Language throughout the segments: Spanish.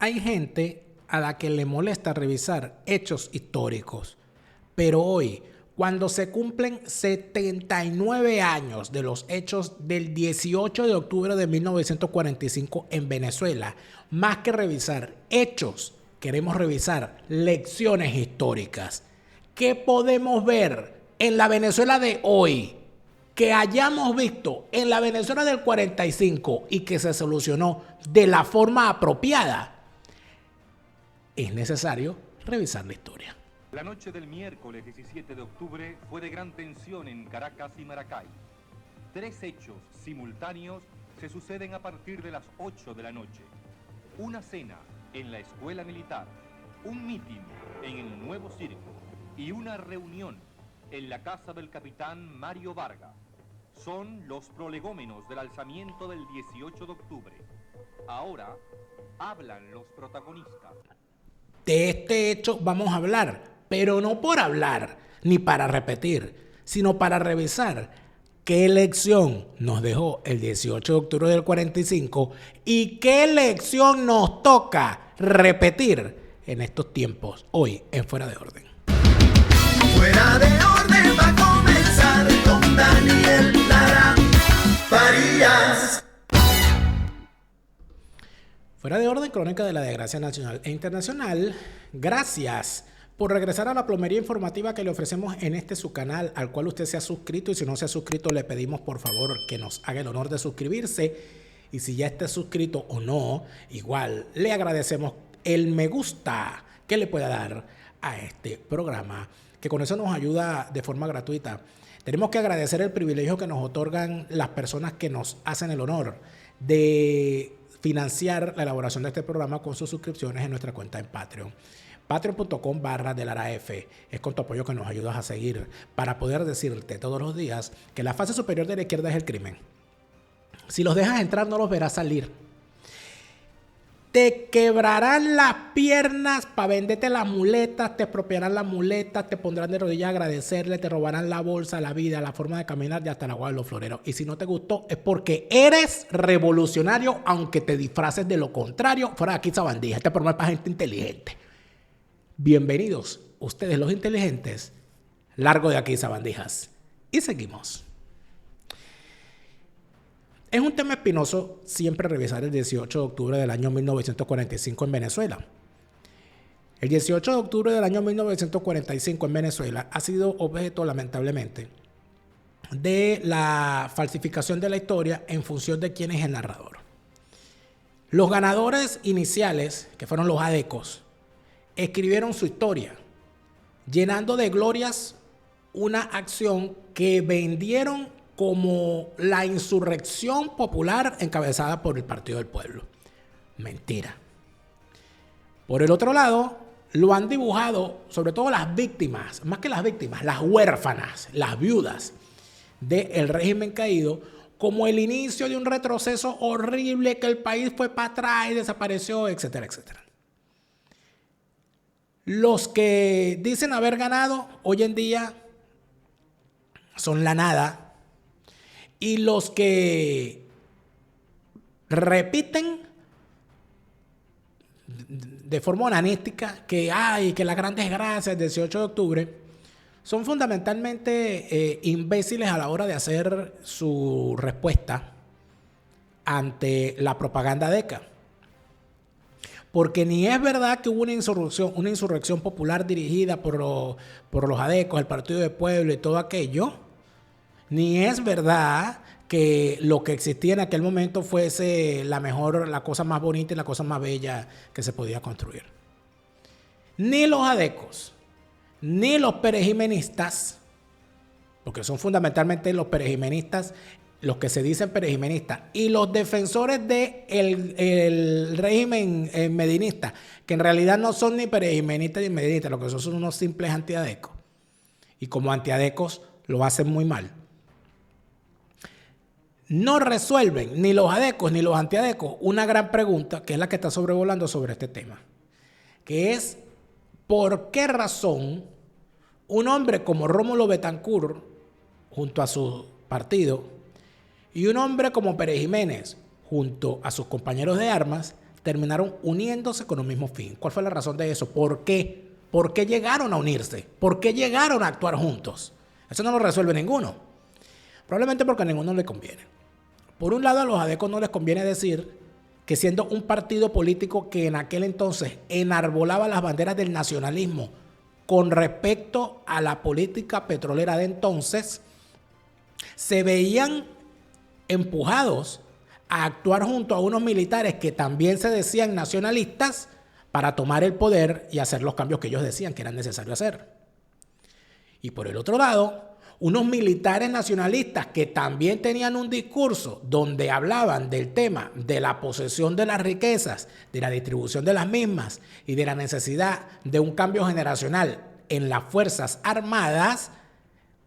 Hay gente a la que le molesta revisar hechos históricos, pero hoy, cuando se cumplen 79 años de los hechos del 18 de octubre de 1945 en Venezuela, más que revisar hechos, queremos revisar lecciones históricas. ¿Qué podemos ver en la Venezuela de hoy que hayamos visto en la Venezuela del 45 y que se solucionó de la forma apropiada? Es necesario revisar la historia. La noche del miércoles 17 de octubre fue de gran tensión en Caracas y Maracay. 3 hechos simultáneos se suceden a partir de las 8 de la noche. Una cena en la escuela militar, un mitin en el Nuevo Circo y una reunión en la casa del capitán Mario Vargas. Son los prolegómenos del alzamiento del 18 de octubre. Ahora hablan los protagonistas. De este hecho vamos a hablar, pero no por hablar ni para repetir, sino para revisar qué lección nos dejó el 18 de octubre del 45 y qué lección nos toca repetir en estos tiempos, hoy en Fuera de Orden. Fuera de Orden va a comenzar con Daniel Lara Farías. Fuera de Orden, crónica de la desgracia nacional e internacional. Gracias por regresar a la plomería informativa que le ofrecemos en este su canal, al cual usted se ha suscrito, y si no se ha suscrito le pedimos por favor que nos haga el honor de suscribirse, y si ya esté suscrito o no, igual le agradecemos el me gusta que le pueda dar a este programa, que con eso nos ayuda de forma gratuita. Tenemos que agradecer el privilegio que nos otorgan las personas que nos hacen el honor de financiar la elaboración de este programa con sus suscripciones en nuestra cuenta en Patreon. Patreon.com/DeLaraF. Es con tu apoyo que nos ayudas a seguir para poder decirte todos los días que la fase superior de la izquierda es el crimen. Si los dejas entrar, no los verás salir. Te quebrarán las piernas para venderte las muletas, te expropiarán las muletas, te pondrán de rodillas a agradecerle, te robarán la bolsa, la vida, la forma de caminar y hasta la agua de los floreros. Y si no te gustó es porque eres revolucionario, aunque te disfraces de lo contrario. Fuera de aquí, sabandija. Este programa es para gente inteligente. Bienvenidos, ustedes los inteligentes. Largo de aquí, sabandijas. Y seguimos. Es un tema espinoso siempre revisar el 18 de octubre del año 1945 en Venezuela. El 18 de octubre del año 1945 en Venezuela ha sido objeto, lamentablemente, de la falsificación de la historia en función de quién es el narrador. Los ganadores iniciales, que fueron los adecos, escribieron su historia, llenando de glorias una acción que vendieron como la insurrección popular encabezada por el Partido del Pueblo. Mentira. Por el otro lado, lo han dibujado, sobre todo las víctimas, más que las víctimas, las huérfanas, las viudas del régimen caído, como el inicio de un retroceso horrible, que el país fue para atrás y desapareció, etcétera, etcétera. Los que dicen haber ganado hoy en día son la nada. Y los que repiten de forma onanística que las grandes gracias del 18 de octubre son fundamentalmente imbéciles a la hora de hacer su respuesta ante la propaganda adeca. Porque ni es verdad que hubo una insurrección popular dirigida por los adecos, el Partido del Pueblo y todo aquello, ni es verdad que lo que existía en aquel momento fuese la cosa más bonita y la cosa más bella que se podía construir. Ni los adecos, ni los perejimenistas, porque son fundamentalmente los perejimenistas, los que se dicen perejimenistas, y los defensores del régimen medinista, que en realidad no son ni perejimenistas ni medinistas, lo que son unos simples antiadecos. Y como antiadecos lo hacen muy mal. No resuelven ni los adecos ni los antiadecos una gran pregunta, que es la que está sobrevolando sobre este tema, que es ¿por qué razón un hombre como Rómulo Betancourt, junto a su partido, y un hombre como Pérez Jiménez, junto a sus compañeros de armas, terminaron uniéndose con un mismo fin. ¿Cuál fue la razón de eso? ¿Por qué? ¿Por qué llegaron a unirse? ¿Por qué llegaron a actuar juntos? Eso no lo resuelve ninguno. Probablemente porque a ninguno le conviene. Por un lado, a los adecos no les conviene decir que siendo un partido político que en aquel entonces enarbolaba las banderas del nacionalismo con respecto a la política petrolera de entonces, se veían empujados a actuar junto a unos militares que también se decían nacionalistas para tomar el poder y hacer los cambios que ellos decían que eran necesarios hacer. Y por el otro lado, unos militares nacionalistas que también tenían un discurso donde hablaban del tema de la posesión de las riquezas, de la distribución de las mismas y de la necesidad de un cambio generacional en las Fuerzas Armadas.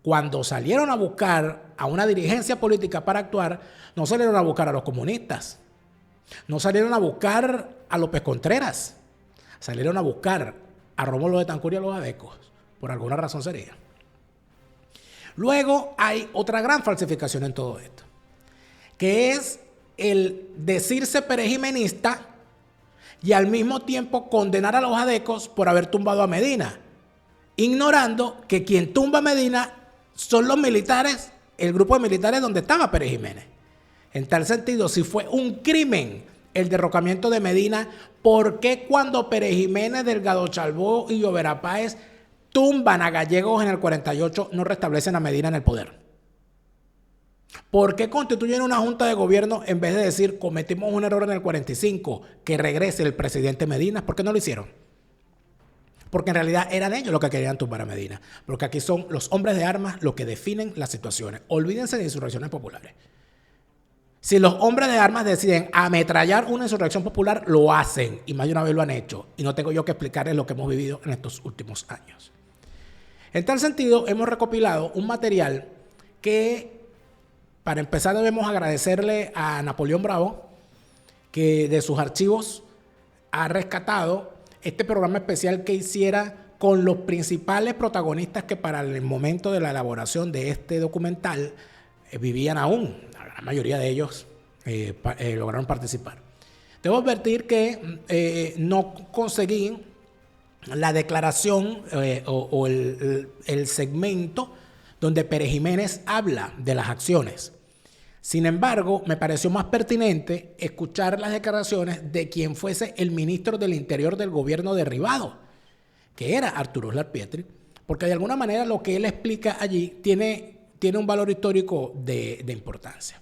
Cuando salieron a buscar a una dirigencia política para actuar, no salieron a buscar a los comunistas, no salieron a buscar a López Contreras, salieron a buscar a Rómulo Betancourt y a los adecos, por alguna razón sería. Luego hay otra gran falsificación en todo esto, que es el decirse perejimenista y al mismo tiempo condenar a los adecos por haber tumbado a Medina, ignorando que quien tumba a Medina son los militares, el grupo de militares donde estaba Pérez Jiménez. En tal sentido, si fue un crimen el derrocamiento de Medina, ¿por qué cuando Pérez Jiménez, Delgado Chalbó y Llovera Páez tumban a Gallegos en el 48 no restablecen a Medina en el poder? ¿Por qué constituyen una junta de gobierno en vez de decir cometimos un error en el 45, que regrese el presidente Medina? ¿Por qué no lo hicieron? Porque en realidad eran ellos los que querían tumbar a Medina. Porque aquí son los hombres de armas los que definen las situaciones. Olvídense de insurrecciones populares. Si los hombres de armas deciden ametrallar una insurrección popular, lo hacen. Y más de una vez lo han hecho. Y no tengo yo que explicarles lo que hemos vivido en estos últimos años. En tal sentido, hemos recopilado un material que, para empezar, debemos agradecerle a Napoleón Bravo, que de sus archivos ha rescatado este programa especial que hiciera con los principales protagonistas que para el momento de la elaboración de este documental vivían aún. La gran mayoría de ellos lograron participar. Debo advertir que no conseguí la declaración o el segmento donde Pérez Jiménez habla de las acciones. Sin embargo, me pareció más pertinente escuchar las declaraciones de quien fuese el ministro del Interior del gobierno derribado, que era Arturo Uslar Pietri, porque de alguna manera lo que él explica allí tiene un valor histórico de importancia.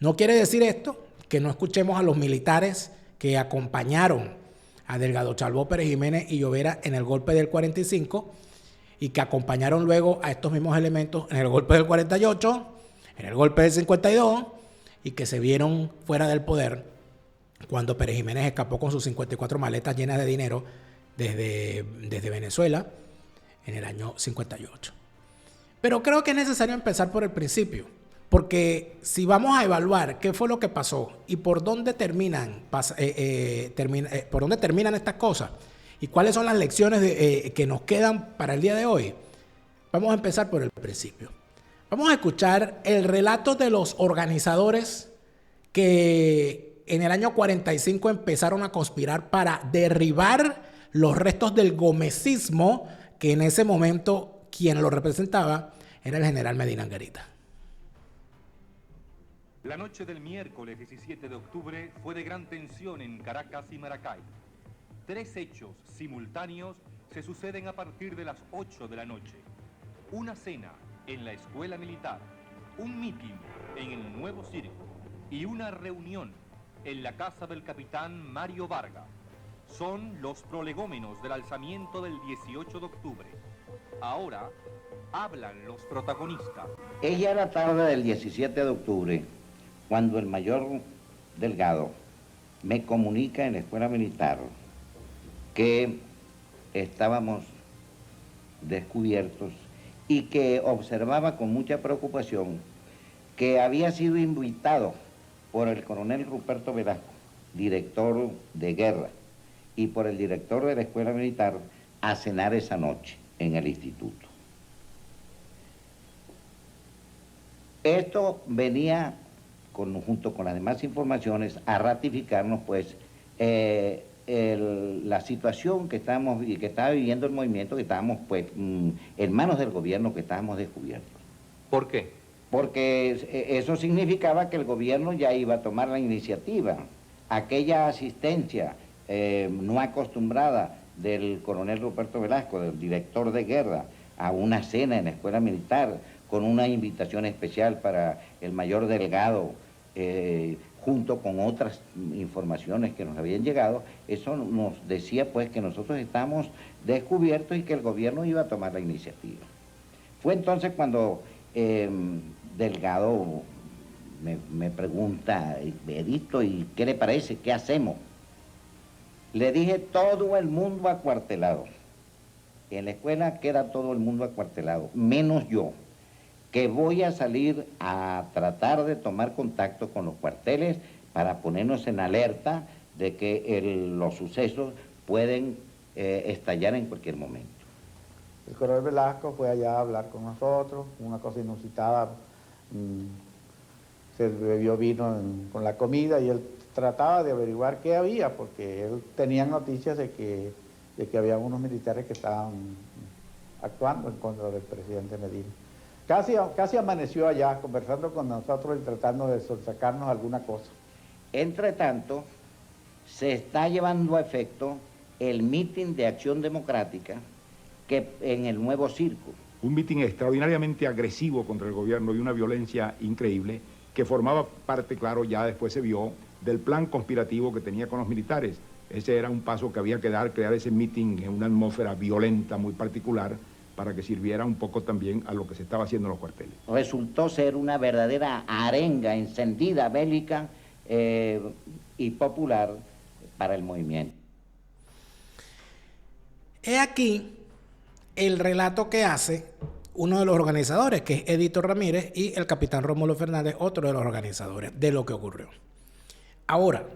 No quiere decir esto que no escuchemos a los militares que acompañaron a Delgado Chalbó, Pérez Jiménez y Llovera en el golpe del 45 y que acompañaron luego a estos mismos elementos en el golpe del 48, en el golpe del 52 y que se vieron fuera del poder cuando Pérez Jiménez escapó con sus 54 maletas llenas de dinero desde Venezuela en el año 58. Pero creo que es necesario empezar por el principio, porque si vamos a evaluar qué fue lo que pasó y por dónde terminan estas cosas y cuáles son las lecciones que nos quedan para el día de hoy, vamos a empezar por el principio. Vamos a escuchar el relato de los organizadores que en el año 45 empezaron a conspirar para derribar los restos del gomecismo, que en ese momento quien lo representaba era el general Medina Anguerita. La noche del miércoles 17 de octubre fue de gran tensión en Caracas y Maracay. 3 hechos simultáneos se suceden a partir de las 8 de la noche. Una cena en la escuela militar, un mitin en el Nuevo Circo y una reunión en la casa del capitán Mario Vargas. Son los prolegómenos del alzamiento del 18 de octubre. Ahora hablan los protagonistas. Ella era tarde del 17 de octubre, cuando el mayor Delgado me comunica en la escuela militar que estábamos descubiertos y que observaba con mucha preocupación que había sido invitado por el coronel Ruperto Velasco, director de guerra, y por el director de la escuela militar a cenar esa noche en el instituto. Esto venía, junto con las demás informaciones, a ratificarnos pues la situación que estábamos y que estaba viviendo el movimiento, que estábamos pues en manos del gobierno, que estábamos descubiertos. ¿Por qué? Porque eso significaba que el gobierno ya iba a tomar la iniciativa. Aquella asistencia no acostumbrada del coronel Ruperto Velasco, del director de guerra, a una cena en la escuela militar, con una invitación especial para el mayor Delgado, junto con otras informaciones que nos habían llegado, eso nos decía pues que nosotros estábamos descubiertos y que el gobierno iba a tomar la iniciativa. Fue entonces cuando Delgado me pregunta, Edito, ¿y qué le parece? ¿Qué hacemos? Le dije, todo el mundo acuartelado. En la escuela queda todo el mundo acuartelado, menos yo, que voy a salir a tratar de tomar contacto con los cuarteles para ponernos en alerta de que los sucesos pueden estallar en cualquier momento. El coronel Velasco fue allá a hablar con nosotros, una cosa inusitada, se bebió vino con la comida y él trataba de averiguar qué había, porque él tenía noticias de que había unos militares que estaban actuando en contra del presidente Medina. Casi amaneció allá conversando con nosotros y tratando de sacarnos alguna cosa. Entre tanto, se está llevando a efecto el mitin de Acción Democrática que en el Nuevo Circo. Un mitin extraordinariamente agresivo contra el gobierno y una violencia increíble que formaba parte, claro, ya después se vio, del plan conspirativo que tenía con los militares. Ese era un paso que había que dar, crear ese mitin en una atmósfera violenta muy particular para que sirviera un poco también a lo que se estaba haciendo en los cuarteles. Resultó ser una verdadera arenga encendida, bélica y popular para el movimiento. He aquí el relato que hace uno de los organizadores, que es Edito Ramírez, y el capitán Rómulo Fernández, otro de los organizadores, de lo que ocurrió. Ahora,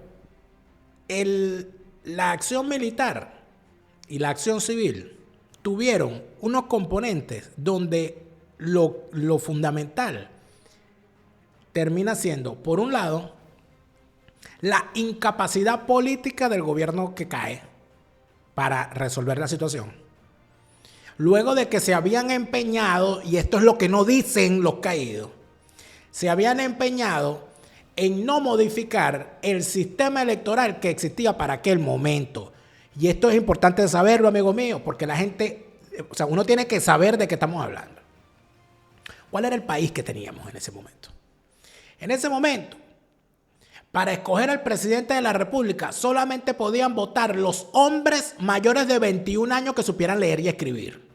la acción militar y la acción civil tuvieron unos componentes donde lo fundamental termina siendo, por un lado, la incapacidad política del gobierno que cae para resolver la situación. Luego de que se habían empeñado, y esto es lo que no dicen los caídos, se habían empeñado en no modificar el sistema electoral que existía para aquel momento. Y esto es importante saberlo, amigo mío, porque la gente, o sea, uno tiene que saber de qué estamos hablando. ¿Cuál era el país que teníamos en ese momento? En ese momento, para escoger al presidente de la República, solamente podían votar los hombres mayores de 21 años que supieran leer y escribir.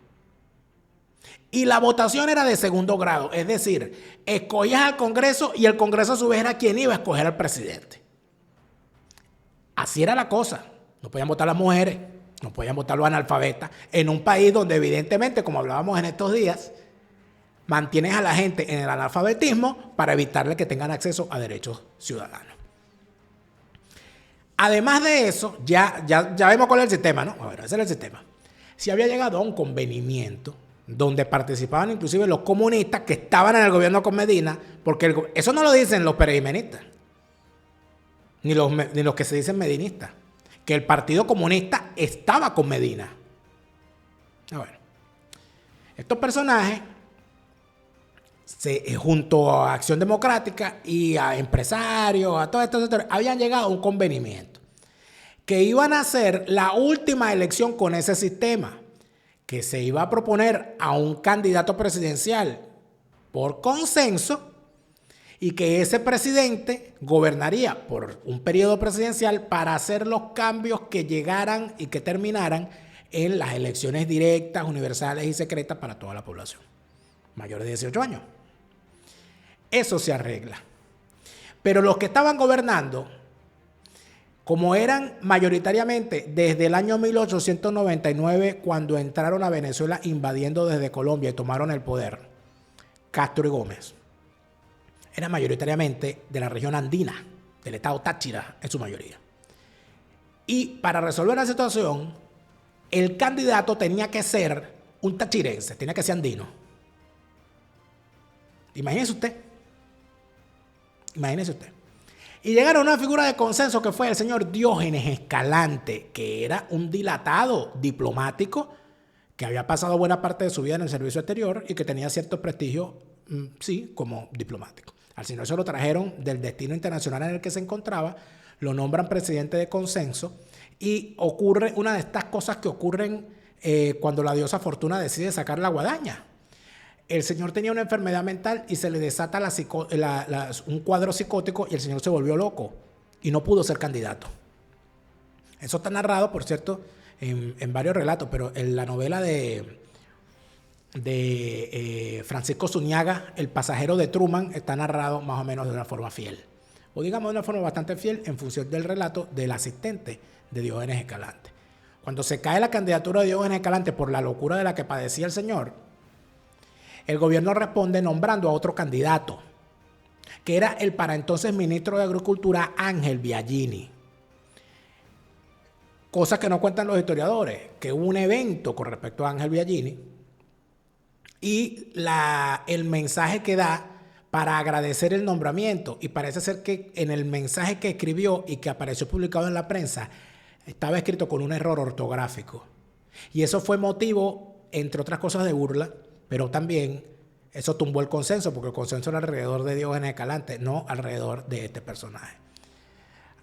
Y la votación era de segundo grado, es decir, escogías al Congreso y el Congreso a su vez era quien iba a escoger al presidente. Así era la cosa. No podían votar las mujeres, no podían votar los analfabetas, en un país donde evidentemente, como hablábamos en estos días, mantienes a la gente en el analfabetismo para evitarle que tengan acceso a derechos ciudadanos. Además de eso, ya vemos cuál es el sistema, ¿no? A ver, ese era el sistema. Si había llegado a un convenimiento donde participaban inclusive los comunistas que estaban en el gobierno con Medina, porque eso no lo dicen los pereimenistas, ni los que se dicen medinistas, que el Partido Comunista estaba con Medina. Bueno, estos personajes, junto a Acción Democrática y a empresarios, a todos estos sectores, habían llegado a un convenimiento que iban a hacer la última elección con ese sistema, que se iba a proponer a un candidato presidencial por consenso y que ese presidente gobernaría por un periodo presidencial para hacer los cambios que llegaran y que terminaran en las elecciones directas, universales y secretas para toda la población mayores de 18 años. Eso se arregla. Pero los que estaban gobernando, como eran mayoritariamente desde el año 1899, cuando entraron a Venezuela invadiendo desde Colombia y tomaron el poder, Castro y Gómez, eran mayoritariamente de la región andina, del estado Táchira en su mayoría. Y para resolver la situación, el candidato tenía que ser un tachirense, tenía que ser andino. Imagínese usted. Y llegaron a una figura de consenso que fue el señor Diógenes Escalante, que era un dilatado diplomático que había pasado buena parte de su vida en el servicio exterior y que tenía cierto prestigio, sí, como diplomático. Al señor se lo trajeron del destino internacional en el que se encontraba, lo nombran presidente de consenso y ocurre una de estas cosas que ocurren cuando la diosa Fortuna decide sacar la guadaña. El señor tenía una enfermedad mental y se le desata un cuadro psicótico y el señor se volvió loco y no pudo ser candidato. Eso está narrado, por cierto, en varios relatos, pero en la novela de Francisco Zuñaga, El pasajero de Truman, está narrado más o menos de una forma fiel. O digamos de una forma bastante fiel en función del relato del asistente de Diógenes Escalante. Cuando se cae la candidatura de Diógenes Escalante por la locura de la que padecía el señor, el gobierno responde nombrando a otro candidato, que era el para entonces ministro de Agricultura Ángel Biagini. Cosa que no cuentan los historiadores, que hubo un evento con respecto a Ángel Biagini y el mensaje que da para agradecer el nombramiento, y parece ser que en el mensaje que escribió y que apareció publicado en la prensa, estaba escrito con un error ortográfico. Y eso fue motivo, entre otras cosas, de burla, pero también eso tumbó el consenso, porque el consenso era alrededor de Diógenes Escalante, no alrededor de este personaje.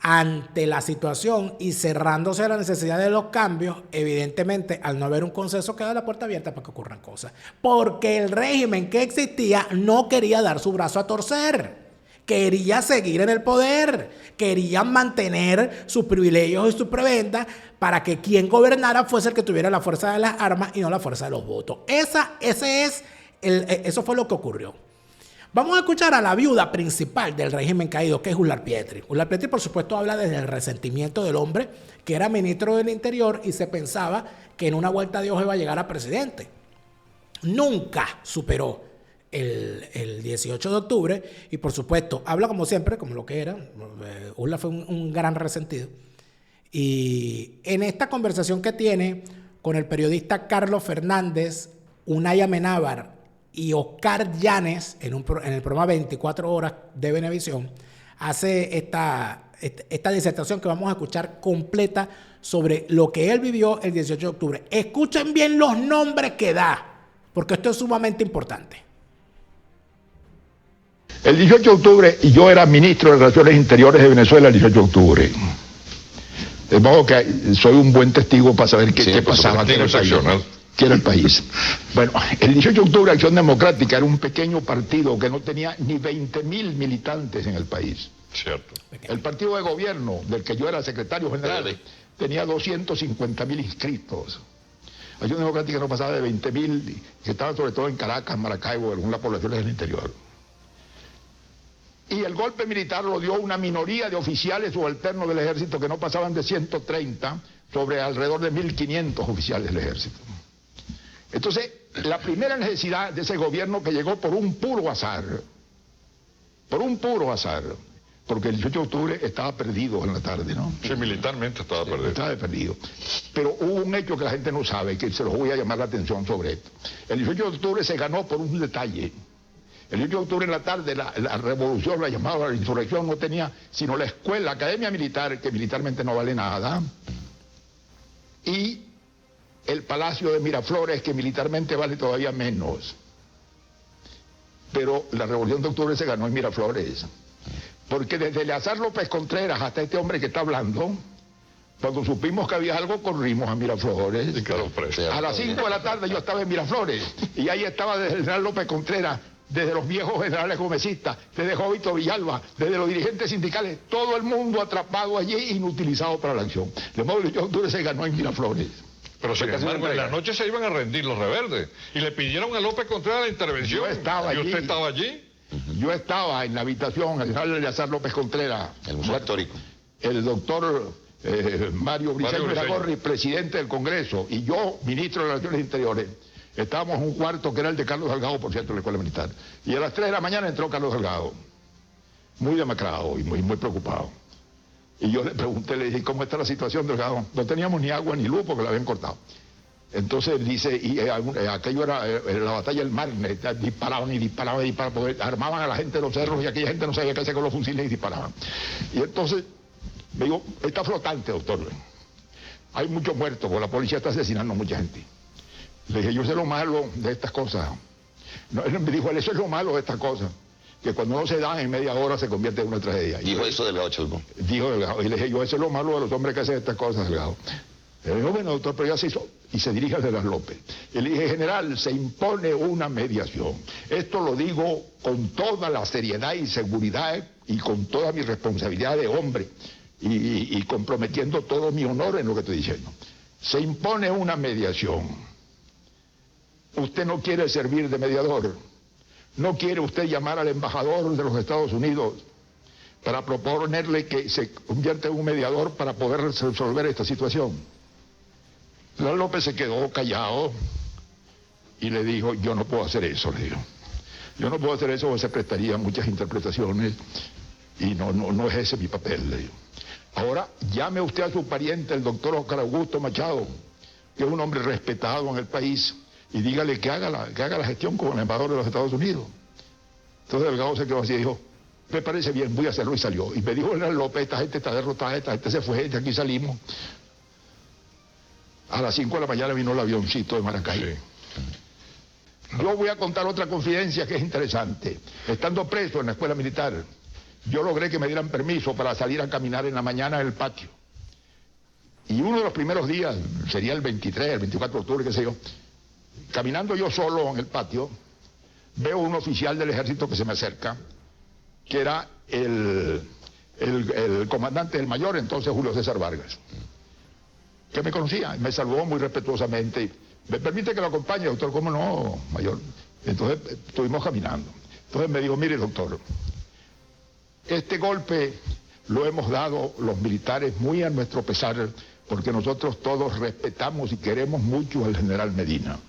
Ante la situación y cerrándose la necesidad de los cambios, evidentemente, al no haber un consenso, queda la puerta abierta para que ocurran cosas. Porque el régimen que existía no quería dar su brazo a torcer. Quería seguir en el poder. Querían mantener sus privilegios y sus prebendas para que quien gobernara fuese el que tuviera la fuerza de las armas y no la fuerza de los votos. Eso fue lo que ocurrió. Vamos a escuchar a la viuda principal del régimen caído, que es Ular Pietri. Ular Pietri, por supuesto, habla desde el resentimiento del hombre, que era ministro del Interior y se pensaba que en una vuelta Dios iba a llegar a presidente. Nunca superó el 18 de octubre y, por supuesto, habla como siempre, como lo que era. Ular fue un gran resentido. Y en esta conversación que tiene con el periodista Carlos Fernández, Unai Amenábar y Oscar Llanes, en el programa 24 horas de Venevisión, hace esta disertación que vamos a escuchar completa sobre lo que él vivió el 18 de octubre. Escuchen bien los nombres que da, porque esto es sumamente importante. El 18 de octubre, y yo era ministro de Relaciones Interiores de Venezuela el 18 de octubre. De modo que soy un buen testigo para saber qué pasaba aquí en el país. ¿Qué era el país? Bueno, el 18 de octubre Acción Democrática era un pequeño partido que no tenía ni 20.000 militantes en el país. Cierto. El partido de gobierno, del que yo era secretario general, tenía 250.000 inscritos. Acción Democrática no pasaba de 20.000, que estaban sobre todo en Caracas, Maracaibo, algunas poblaciones del interior. Y el golpe militar lo dio una minoría de oficiales subalternos del ejército que no pasaban de 130 sobre alrededor de 1.500 oficiales del ejército. Entonces, la primera necesidad de ese gobierno que llegó por un puro azar, porque el 18 de octubre estaba perdido en la tarde, ¿no? Sí, militarmente estaba perdido. Estaba perdido. Pero hubo un hecho que la gente no sabe, que se los voy a llamar la atención sobre esto. El 18 de octubre se ganó por un detalle. El 18 de octubre en la tarde, la revolución, la llamada la insurrección, no tenía sino la escuela, la academia militar, que militarmente no vale nada, y el Palacio de Miraflores, que militarmente vale todavía menos. Pero la Revolución de Octubre se ganó en Miraflores. Porque desde Eleazar López Contreras hasta este hombre que está hablando, cuando supimos que había algo, corrimos a Miraflores. A las 5 de la tarde yo estaba en Miraflores. Y ahí estaba desde el general López Contreras, desde los viejos generales gomecistas, desde Jovito Villalba, desde los dirigentes sindicales, todo el mundo atrapado allí, inutilizado para la acción. De modo que el 18 de octubre se ganó en Miraflores. Pero sin embargo, en la noche se iban a rendir los rebeldes y le pidieron a López Contreras la intervención. Yo estaba allí. ¿Y usted estaba allí? Yo estaba en la habitación, el general Eleazar López Contreras. El Museo Histórico. El doctor Mario Briceño Iragorri, presidente del Congreso, y yo, ministro de Relaciones Interiores. Estábamos en un cuarto que era el de Carlos Delgado, por cierto, de la Escuela Militar. Y a las 3 de la mañana entró Carlos Delgado, muy demacrado y muy preocupado. Y yo le pregunté, le dije, ¿cómo está la situación, Delgado? No teníamos ni agua ni luz porque la habían cortado. Entonces dice, y aquello era la batalla del Marne, disparaban, porque armaban a la gente de los cerros y aquella gente no sabía qué hacer con los fusiles y disparaban. Y entonces me digo, está flotante, doctor. Hay muchos muertos, porque la policía está asesinando a mucha gente. Le dije, yo sé lo malo de estas cosas. No, él me dijo, eso es lo malo de estas cosas, que cuando no se dan en media hora se convierte en una tragedia. Dijo eso Delgado Chalmón. Dijo Delgado, y le dije, yo eso es lo malo de los hombres que hacen estas cosas, Delgado. Le dijo, bueno, doctor, pero ya se hizo. Y se dirige a Delgado López. Y le dije, general, se impone una mediación. Esto lo digo con toda la seriedad y seguridad y con toda mi responsabilidad de hombre y comprometiendo todo mi honor en lo que estoy diciendo. Se impone una mediación. Usted no quiere servir de mediador. No quiere usted llamar al embajador de los Estados Unidos para proponerle que se convierta en un mediador para poder resolver esta situación. Delgado López se quedó callado y le dijo, yo no puedo hacer eso, le dijo. Yo no puedo hacer eso porque se prestaría a muchas interpretaciones y no es ese mi papel, le dijo. Ahora, llame usted a su pariente, el doctor Oscar Augusto Machado, que es un hombre respetado en el país, y dígale que haga la gestión con el embajador de los Estados Unidos. Entonces Delgado se quedó así y dijo, me parece bien, voy a hacerlo, y salió. Y me dijo Delgado López, esta gente está derrotada, esta gente se fue, de aquí salimos. A las 5 de la mañana vino el avioncito de Maracay. Sí. Yo voy a contar otra confidencia que es interesante. Estando preso en la escuela militar, yo logré que me dieran permiso para salir a caminar en la mañana en el patio. Y uno de los primeros días, sería el 23, el 24 de octubre, qué sé yo, caminando yo solo en el patio, veo un oficial del ejército que se me acerca, que era el comandante del mayor, entonces Julio César Vargas, que me conocía, me saludó muy respetuosamente. ¿Me permite que lo acompañe, doctor? ¿Cómo no, mayor? Entonces estuvimos caminando. Entonces me dijo, mire, doctor, este golpe lo hemos dado los militares muy a nuestro pesar, porque nosotros todos respetamos y queremos mucho al general Medina.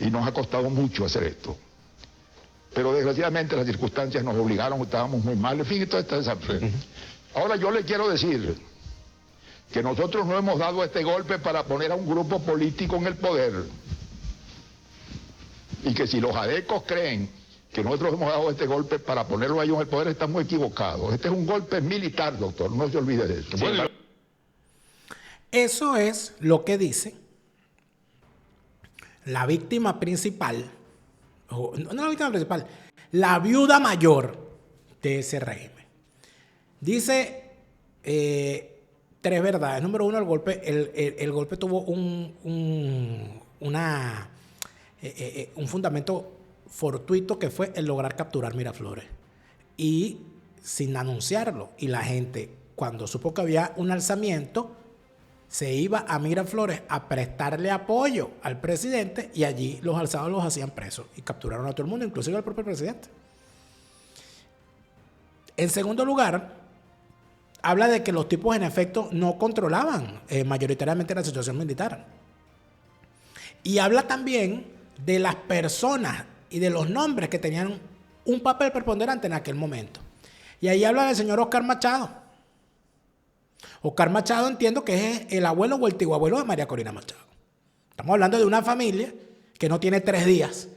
Y nos ha costado mucho hacer esto. Pero desgraciadamente las circunstancias nos obligaron, estábamos muy mal, en fin, y todo está desastre. Ahora yo le quiero decir que nosotros no hemos dado este golpe para poner a un grupo político en el poder. Y que si los adecos creen que nosotros hemos dado este golpe para ponerlo a ellos en el poder, están muy equivocados. Este es un golpe militar, doctor, no se olvide de eso. Bueno, eso es lo que dice la víctima principal, no la víctima principal, la viuda mayor de ese régimen. Dice tres verdades. Número uno, el golpe tuvo un fundamento fortuito, que fue el lograr capturar Miraflores. Y sin anunciarlo. Y la gente, cuando supo que había un alzamiento, se iba a Miraflores a prestarle apoyo al presidente, y allí los alzados los hacían presos y capturaron a todo el mundo, inclusive al propio presidente. En segundo lugar, habla de que los tipos en efecto no controlaban mayoritariamente la situación militar. Y habla también de las personas y de los nombres que tenían un papel preponderante en aquel momento. Y ahí habla del señor Oscar Machado. Oscar Machado, entiendo que es el abuelo o el tío abuelo de María Corina Machado. Estamos hablando de una familia que no tiene 3 días,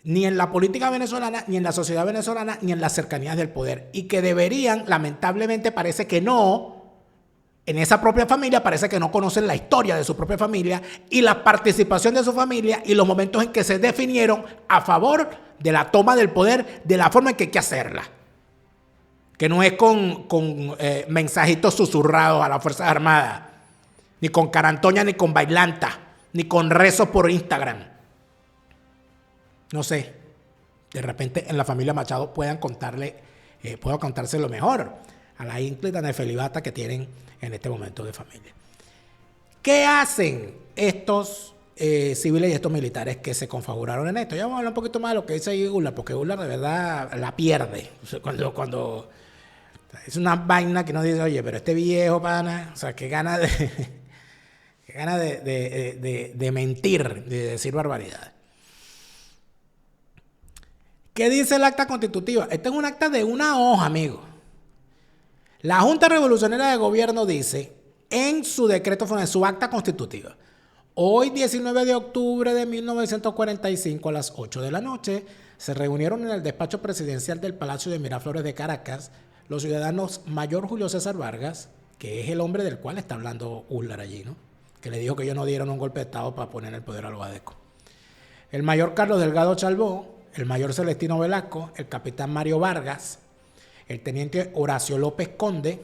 ni en la política venezolana, ni en la sociedad venezolana, ni en las cercanías del poder. Y que deberían, lamentablemente parece que no, en esa propia familia parece que no conocen la historia de su propia familia y la participación de su familia y los momentos en que se definieron a favor de la toma del poder de la forma en que hay que hacerla. Que no es con mensajitos susurrados a las Fuerzas Armadas, ni con carantoña, ni con bailanta, ni con rezos por Instagram. No sé, de repente en la familia Machado puedan contarse lo mejor a la ínclita nefelibata que tienen en este momento de familia. ¿Qué hacen estos civiles y estos militares que se confabularon en esto? Ya vamos a hablar un poquito más de lo que dice Ulla, porque Ulla de verdad la pierde. Cuando es una vaina que no dice, oye, pero este viejo pana, o sea, qué gana de mentir, de decir barbaridades. ¿Qué dice el acta constitutiva? Este es un acta de una hoja, amigo. La Junta Revolucionaria de Gobierno dice en su decreto, en su acta constitutiva: Hoy, 19 de octubre de 1945, a las 8 de la noche, se reunieron en el despacho presidencial del Palacio de Miraflores de Caracas los ciudadanos Mayor Julio César Vargas, que es el hombre del cual está hablando Ullar allí, ¿no? Que le dijo que ellos no dieron un golpe de Estado para poner el poder a los ADECO. El mayor Carlos Delgado Chalbó, el mayor Celestino Velasco, el capitán Mario Vargas, el teniente Horacio López Conde,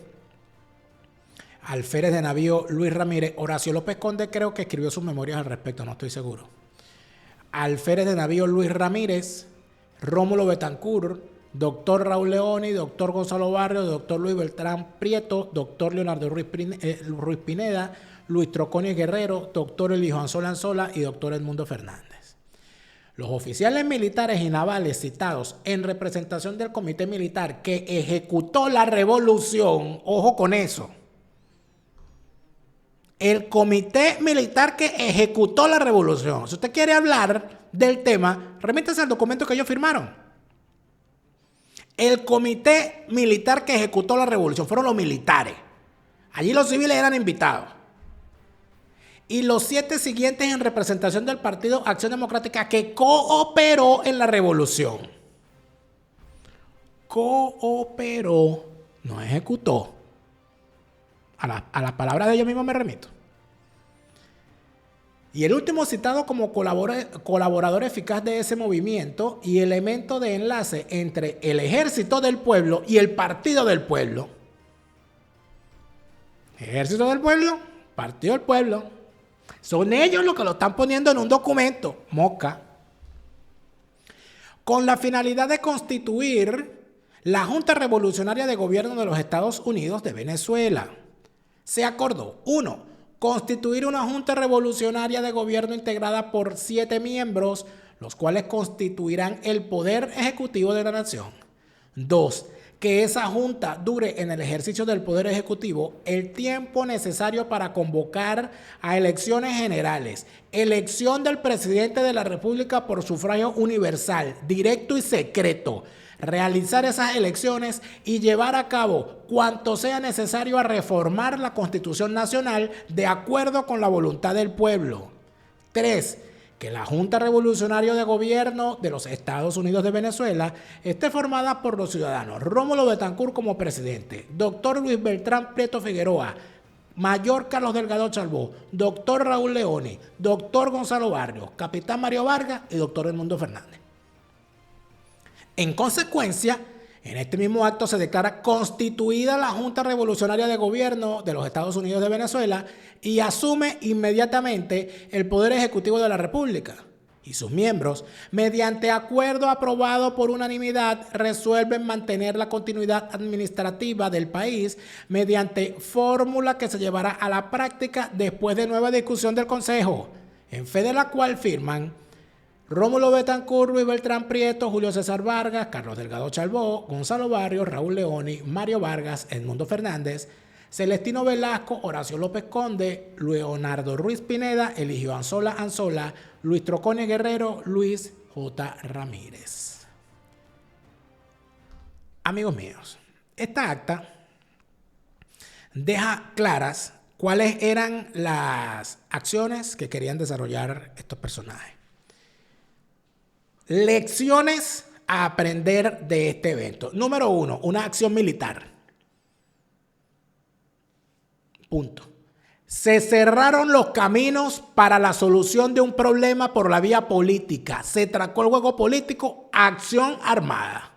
alférez de navío Luis Ramírez. Horacio López Conde creo que escribió sus memorias al respecto, no estoy seguro. Alférez de navío Luis Ramírez, Rómulo Betancourt, doctor Raúl Leoni, doctor Gonzalo Barrios, doctor Luis Beltrán Prieto, doctor Leonardo Ruiz Pineda, Luis Troconis Guerrero, doctor Elijo Anzola Anzola y doctor Edmundo Fernández. Los oficiales militares y navales citados en representación del comité militar que ejecutó la revolución, ojo con eso, el comité militar que ejecutó la revolución. Si usted quiere hablar del tema, remítase al documento que ellos firmaron. El comité militar que ejecutó la revolución fueron los militares. Allí los civiles eran invitados. Y los 7 siguientes en representación del Partido Acción Democrática que cooperó en la revolución. Cooperó, no ejecutó. A las palabras de ellos mismos me remito. Y el último citado como colaborador eficaz de ese movimiento y elemento de enlace entre el Ejército del Pueblo y el Partido del Pueblo. Ejército del Pueblo, Partido del Pueblo. Son ellos los que lo están poniendo en un documento, mosca, con la finalidad de constituir la Junta Revolucionaria de Gobierno de los Estados Unidos de Venezuela. Se acordó, 1, constituir una Junta Revolucionaria de Gobierno integrada por 7 miembros, los cuales constituirán el poder ejecutivo de la nación. 2, que esa junta dure en el ejercicio del poder ejecutivo el tiempo necesario para convocar a elecciones generales, elección del presidente de la República por sufragio universal, directo y secreto, realizar esas elecciones y llevar a cabo cuanto sea necesario a reformar la Constitución Nacional de acuerdo con la voluntad del pueblo. 3, que la Junta Revolucionaria de Gobierno de los Estados Unidos de Venezuela esté formada por los ciudadanos Rómulo Betancourt como presidente, doctor Luis Beltrán Prieto Figueroa, mayor Carlos Delgado Chalbó, doctor Raúl Leoni, doctor Gonzalo Barrios, capitán Mario Vargas y doctor Edmundo Fernández. En consecuencia, en este mismo acto se declara constituida la Junta Revolucionaria de Gobierno de los Estados Unidos de Venezuela y asume inmediatamente el Poder Ejecutivo de la República. Y sus miembros, mediante acuerdo aprobado por unanimidad, resuelven mantener la continuidad administrativa del país mediante fórmula que se llevará a la práctica después de nueva discusión del Consejo, en fe de la cual firman Rómulo Betancourt, Luis Beltrán Prieto, Julio César Vargas, Carlos Delgado Chalbó, Gonzalo Barrios, Raúl Leoni, Mario Vargas, Edmundo Fernández, Celestino Velasco, Horacio López Conde, Leonardo Ruiz Pineda, Eligio Anzola Anzola, Luis Troconis Guerrero, Luis J. Ramírez. Amigos míos, esta acta deja claras cuáles eran las acciones que querían desarrollar estos personajes. Lecciones a aprender de este evento. Número 1, una acción militar. Punto. Se cerraron los caminos para la solución de un problema por la vía política. Se tracó el juego político, acción armada.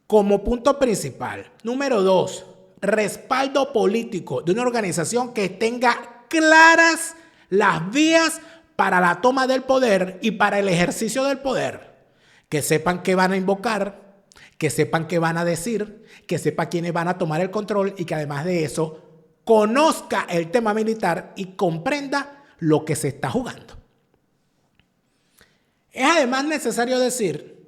Como punto principal. Número 2, respaldo político de una organización que tenga claras las vías para la toma del poder y para el ejercicio del poder. Que sepan qué van a invocar, que sepan qué van a decir, que sepa quiénes van a tomar el control y que además de eso conozca el tema militar y comprenda lo que se está jugando. Es además necesario decir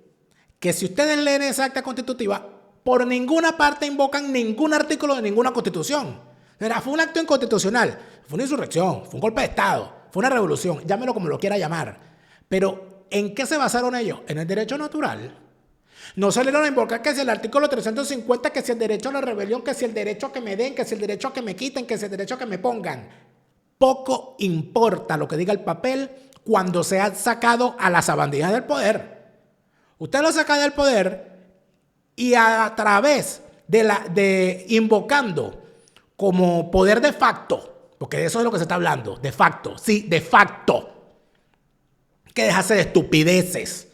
que si ustedes leen esa acta constitutiva, por ninguna parte invocan ningún artículo de ninguna constitución. Fue un acto inconstitucional, fue una insurrección, fue un golpe de Estado, fue una revolución, llámelo como lo quiera llamar. Pero, ¿en qué se basaron ellos? En el derecho natural. No salieron a invocar que si el artículo 350, que si el derecho a la rebelión, que si el derecho a que me den, que si el derecho a que me quiten, que si el derecho a que me pongan. poco importa lo que diga el papel cuando se ha sacado a las sabandijas del poder. Usted lo saca del poder y a través de invocando como poder de facto, porque de eso es lo que se está hablando, de facto, sí, de facto, que dejarse de estupideces.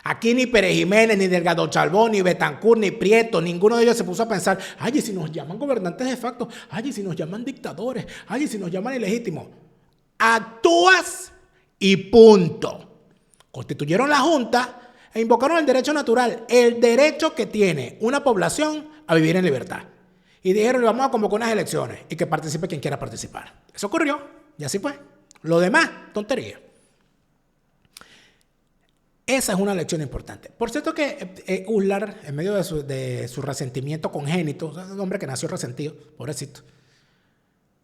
Aquí ni Pérez Jiménez, ni Delgado Chalbón, ni Betancourt, ni Prieto, ninguno de ellos se puso a pensar, ay, ¿y si nos llaman gobernantes de facto? Ay, ¿y si nos llaman dictadores? Ay, ¿y si nos llaman ilegítimos? Actúas y punto. Constituyeron la Junta e invocaron el derecho natural, el derecho que tiene una población a vivir en libertad. Y dijeron, vamos a convocar unas elecciones y que participe quien quiera participar. Eso ocurrió y así fue. Lo demás, tontería. Esa es una lección importante. Por cierto que Uslar, en medio de su resentimiento congénito, es un hombre que nació resentido, pobrecito,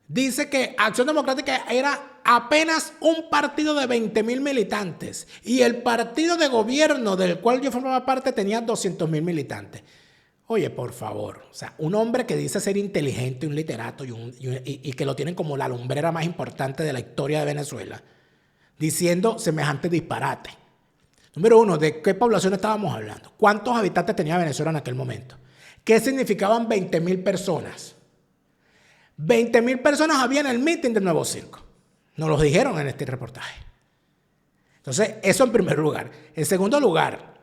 dice que Acción Democrática era apenas un partido de 20,000 militantes y el partido de gobierno del cual yo formaba parte tenía 200,000 militantes. Oye, por favor, o sea, un hombre que dice ser inteligente, un literato y que lo tienen como la lumbrera más importante de la historia de Venezuela, diciendo semejante disparate. Número uno, ¿de qué población estábamos hablando? ¿Cuántos habitantes tenía Venezuela en aquel momento? ¿Qué significaban 20,000 personas? 20,000 personas había en el meeting del Nuevo Circo. Nos lo dijeron en este reportaje. Entonces, eso en primer lugar. En segundo lugar,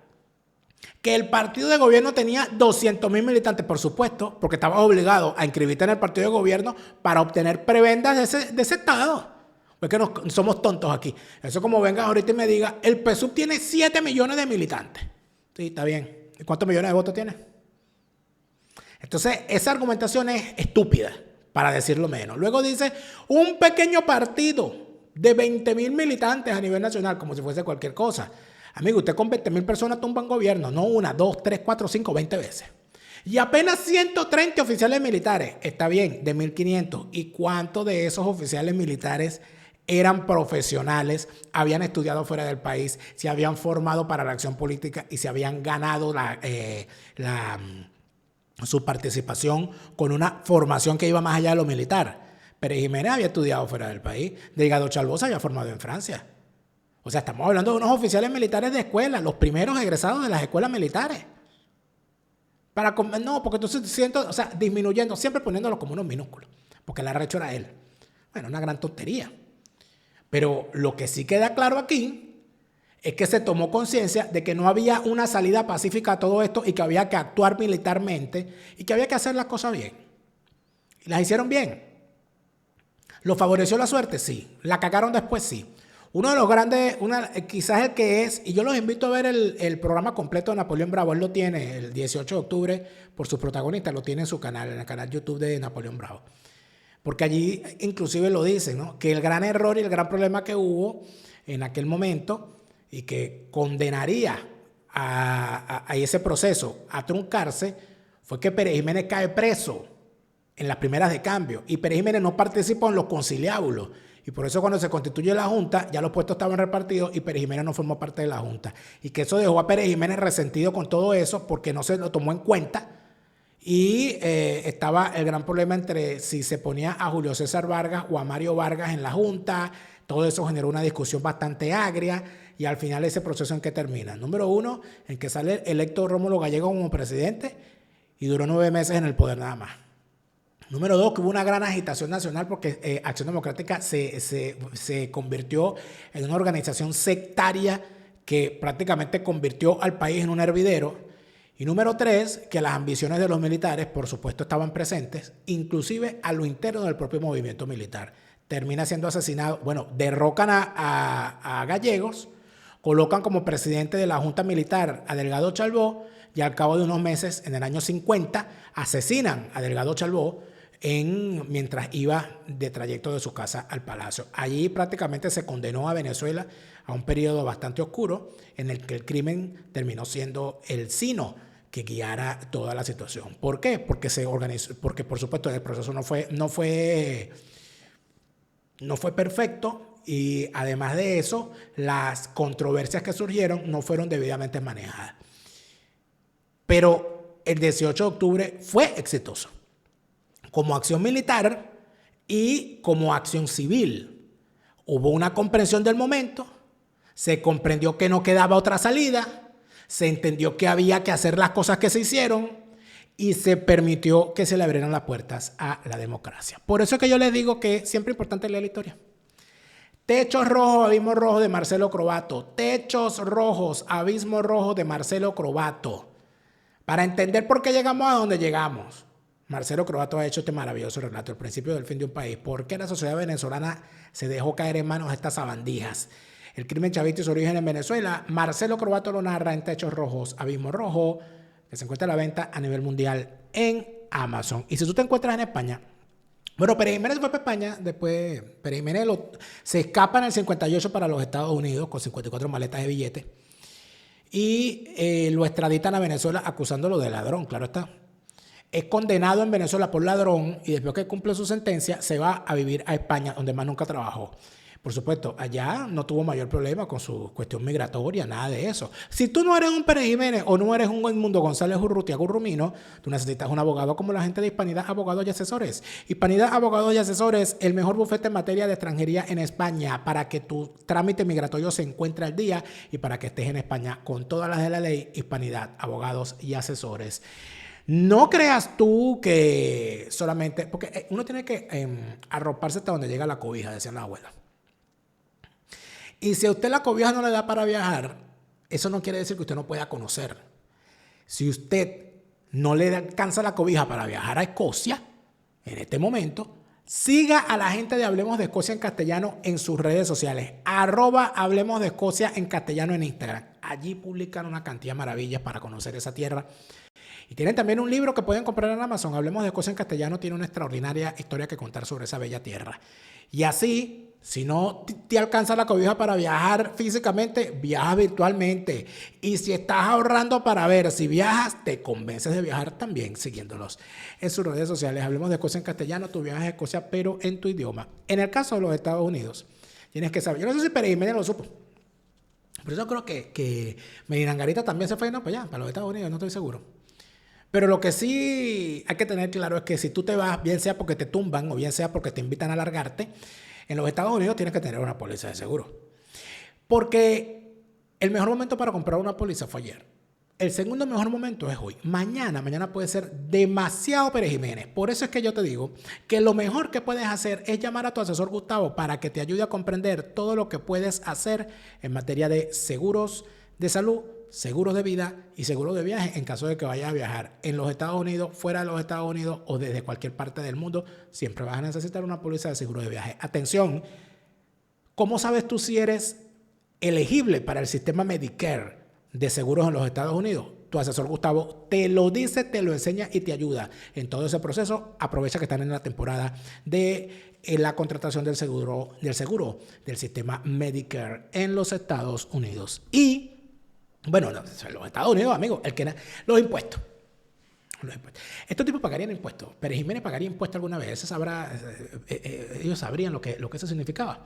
que el partido de gobierno tenía 200,000 militantes, por supuesto, porque estaba obligado a inscribirte en el partido de gobierno para obtener prebendas de ese estado. Porque no somos tontos aquí. Eso como venga ahorita y me diga, el PSUV tiene 7 millones de militantes. Sí, está bien. ¿Y cuántos millones de votos tiene? Entonces, esa argumentación es estúpida, para decirlo menos. Luego dice, un pequeño partido de 20,000 militantes a nivel nacional, como si fuese cualquier cosa. Amigo, usted con 20,000 personas tumba un gobierno, no una, dos, tres, cuatro, cinco, 20 veces. Y apenas 130 oficiales militares. Está bien, de 1,500. ¿Y cuántos de esos oficiales militares eran profesionales, habían estudiado fuera del país, se habían formado para la acción política y se habían ganado su participación con una formación que iba más allá de lo militar? Pérez Jiménez había estudiado fuera del país, Delgado Chalbó se había formado en Francia. O sea, estamos hablando de unos oficiales militares de escuela, los primeros egresados de las escuelas militares. No, porque entonces siento, o sea, disminuyendo, siempre poniéndolo como unos minúsculos, porque el arrecho era él. Bueno, una gran tontería. Pero lo que sí queda claro aquí es que se tomó conciencia de que no había una salida pacífica a todo esto y que había que actuar militarmente y que había que hacer las cosas bien. Y las hicieron bien. ¿Lo favoreció la suerte? Sí. ¿La cagaron después? Sí. Uno de los grandes, quizás el que es, y yo los invito a ver el programa completo de Napoleón Bravo, él lo tiene el 18 de octubre por sus protagonistas, lo tiene en su canal, en el canal YouTube de Napoleón Bravo. Porque allí inclusive lo dicen, ¿no? Que el gran error y el gran problema que hubo en aquel momento y que condenaría a ese proceso a truncarse fue que Pérez Jiménez cae preso en las primeras de cambio y Pérez Jiménez no participó en los conciliábulos. Y por eso cuando se constituye la Junta, ya los puestos estaban repartidos y Pérez Jiménez no formó parte de la Junta. Y que eso dejó a Pérez Jiménez resentido con todo eso porque no se lo tomó en cuenta. Y estaba el gran problema entre si se ponía a Julio César Vargas o a Mario Vargas en la Junta. Todo eso generó una discusión bastante agria y al final ese proceso en que termina. Número uno, en que sale electo Rómulo Gallego como presidente y duró 9 meses en el poder nada más. Número dos, que hubo una gran agitación nacional porque Acción Democrática se convirtió en una organización sectaria que prácticamente convirtió al país en un hervidero. Y número tres, que las ambiciones de los militares, por supuesto, estaban presentes, inclusive a lo interno del propio movimiento militar. Termina siendo asesinado, bueno, derrocan a Gallegos, colocan como presidente de la Junta Militar a Delgado Chalbó y al cabo de unos meses, en el año 50, asesinan a Delgado Chalbó mientras iba de trayecto de su casa al palacio. Allí prácticamente se condenó a Venezuela a un periodo bastante oscuro en el que el crimen terminó siendo el sino que guiara toda la situación. ¿Por qué? Porque se organizó, porque por supuesto el proceso no fue perfecto y además de eso las controversias que surgieron no fueron debidamente manejadas. Pero el 18 de octubre fue exitoso como acción militar Y como acción civil, hubo una comprensión del momento, se comprendió que no quedaba otra salida, se entendió que había que hacer las cosas que se hicieron y se permitió que se le abrieran las puertas a la democracia. Por eso es que yo les digo que siempre es importante leer la historia. Techos rojos, abismo rojo de Marcelo Croatto. Techos rojos, abismo rojo de Marcelo Croatto. Para entender por qué llegamos a donde llegamos. Marcelo Croatto ha hecho este maravilloso relato, El principio del fin de un país. ¿Por qué la sociedad venezolana se dejó caer en manos de estas sabandijas? El crimen chavista y su origen en Venezuela. Marcelo Croatto lo narra en Techos rojos, abismo rojo, que se encuentra a la venta a nivel mundial en Amazon. Y si tú te encuentras en España, bueno, Pérez Jiménez fue para España, después Pérez Jiménez se escapa en el 58 para los Estados Unidos con 54 maletas de billetes y lo extraditan a Venezuela acusándolo de ladrón, claro está. Es condenado en Venezuela por ladrón y después que cumple su sentencia se va a vivir a España, donde más nunca trabajó. Por supuesto, allá no tuvo mayor problema con su cuestión migratoria, nada de eso. Si tú no eres un Pérez Jiménez o no eres un Edmundo González Urrutia Gurrumino, tú necesitas un abogado como la gente de Hispanidad Abogados y Asesores. Hispanidad Abogados y Asesores, el mejor bufete en materia de extranjería en España para que tu trámite migratorio se encuentre al día y para que estés en España con todas las de la ley. Hispanidad Abogados y Asesores. No creas tú que solamente... Porque uno tiene que arroparse hasta donde llega la cobija, decía la abuela. Y si a usted la cobija no le da para viajar, eso no quiere decir que usted no pueda conocer. Si usted no le alcanza la cobija para viajar a Escocia, en este momento, siga a la gente de Hablemos de Escocia en castellano en sus redes sociales. @Hablemos de Escocia en castellano en Instagram. Allí publican una cantidad de maravillas para conocer esa tierra. Y tienen también un libro que pueden comprar en Amazon. Hablemos de Escocia en castellano. Tiene una extraordinaria historia que contar sobre esa bella tierra. Y así... Si no te alcanza la cobija para viajar físicamente, viaja virtualmente. Y si estás ahorrando para ver si viajas, te convences de viajar también siguiéndolos en sus redes sociales. Hablemos de Escocia en castellano, tu viaje a Escocia, pero en tu idioma. En el caso de los Estados Unidos, tienes que saber. Yo no sé si Pérez Jiménez lo supo. Pero yo creo que Medina Angarita también se fue, no, para allá, para los Estados Unidos, no estoy seguro. Pero lo que sí hay que tener claro es que si tú te vas, bien sea porque te tumban o bien sea porque te invitan a largarte, en los Estados Unidos tienes que tener una póliza de seguro. Porque el mejor momento para comprar una póliza fue ayer. El segundo mejor momento es hoy. Mañana puede ser demasiado Pérez Jiménez. Por eso es que yo te digo que lo mejor que puedes hacer es llamar a tu asesor Gustavo para que te ayude a comprender todo lo que puedes hacer en materia de seguros de salud, seguros de vida y seguros de viaje en caso de que vayas a viajar en los Estados Unidos, fuera de los Estados Unidos o desde cualquier parte del mundo. Siempre vas a necesitar una póliza de seguro de viaje. Atención, ¿cómo sabes tú si eres elegible para el sistema Medicare de seguros en los Estados Unidos? Tu asesor Gustavo te lo dice, te lo enseña y te ayuda en todo ese proceso. Aprovecha que están en la temporada de la contratación del seguro del sistema Medicare en los Estados Unidos. Y bueno, en los Estados Unidos, amigos, los impuestos. Estos tipos pagarían impuestos. Pérez Jiménez pagaría impuestos alguna vez. Ellos sabrían lo que eso significaba.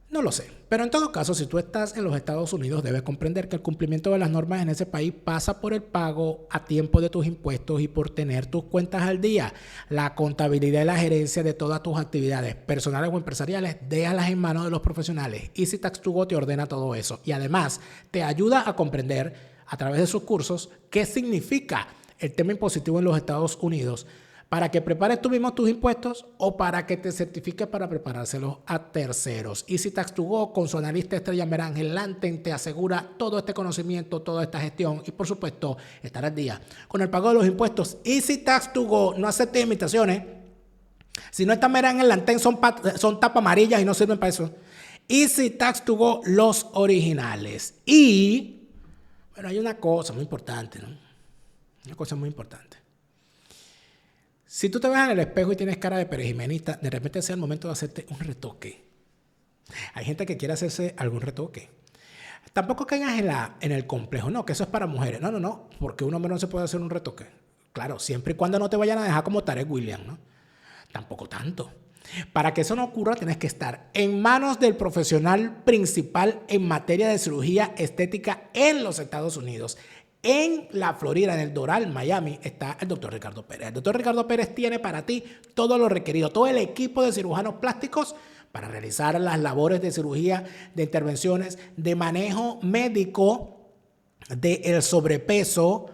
No lo sé. Pero en todo caso, si tú estás en los Estados Unidos, debes comprender que el cumplimiento de las normas en ese país pasa por el pago a tiempo de tus impuestos y por tener tus cuentas al día. La contabilidad y la gerencia de todas tus actividades personales o empresariales, déjalas en manos de los profesionales. Easy Tax To Go te ordena todo eso. Y además, te ayuda a comprender a través de sus cursos qué significa el tema impositivo en los Estados Unidos, para que prepares tú mismo tus impuestos o para que te certifiques para preparárselos a terceros. Easy Tax To Go con su analista Estrella Merángel Lanten te asegura todo este conocimiento, toda esta gestión y por supuesto estar al día con el pago de los impuestos. Easy Tax To Go, no acepte imitaciones. Si no está Merángel Lanten son tapas amarillas y no sirven para eso. Easy Tax To Go, los originales. Y bueno, hay una cosa muy importante, ¿no? Una cosa muy importante. Si tú te ves en el espejo y tienes cara de perejimenista, de repente sea el momento de hacerte un retoque. Hay gente que quiere hacerse algún retoque. Tampoco caigas en el complejo, no, que eso es para mujeres. No, porque un hombre no se puede hacer un retoque. Claro, siempre y cuando no te vayan a dejar como Tarek Williams, ¿no? Tampoco tanto. Para que eso no ocurra, tienes que estar en manos del profesional principal en materia de cirugía estética en los Estados Unidos. En la Florida, en el Doral, Miami, está el doctor Ricardo Pérez. El doctor Ricardo Pérez tiene para ti todo lo requerido, todo el equipo de cirujanos plásticos para realizar las labores de cirugía, de intervenciones, de manejo médico del sobrepeso,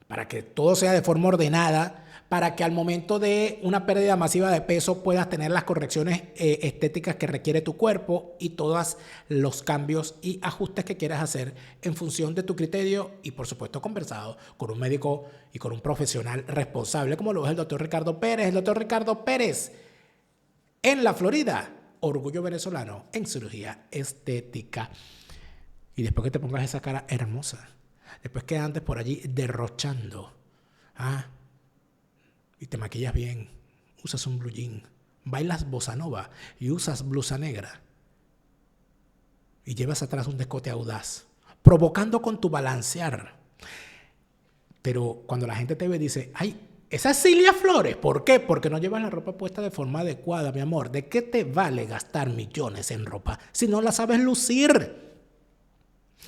para que todo sea de forma ordenada, para que al momento de una pérdida masiva de peso puedas tener las correcciones estéticas que requiere tu cuerpo y todos los cambios y ajustes que quieras hacer en función de tu criterio y, por supuesto, conversado con un médico y con un profesional responsable, como lo es el doctor Ricardo Pérez. El doctor Ricardo Pérez en la Florida, orgullo venezolano en cirugía estética. Y después que te pongas esa cara hermosa, después que andes por allí derrochando, y te maquillas bien, usas un blue jean, bailas bossa nova y usas blusa negra y llevas atrás un decote audaz, provocando con tu balancear. Pero cuando la gente te ve dice, ay, esa es Cilia Flores. ¿Por qué? Porque no llevas la ropa puesta de forma adecuada, mi amor. ¿De qué te vale gastar millones en ropa si no la sabes lucir?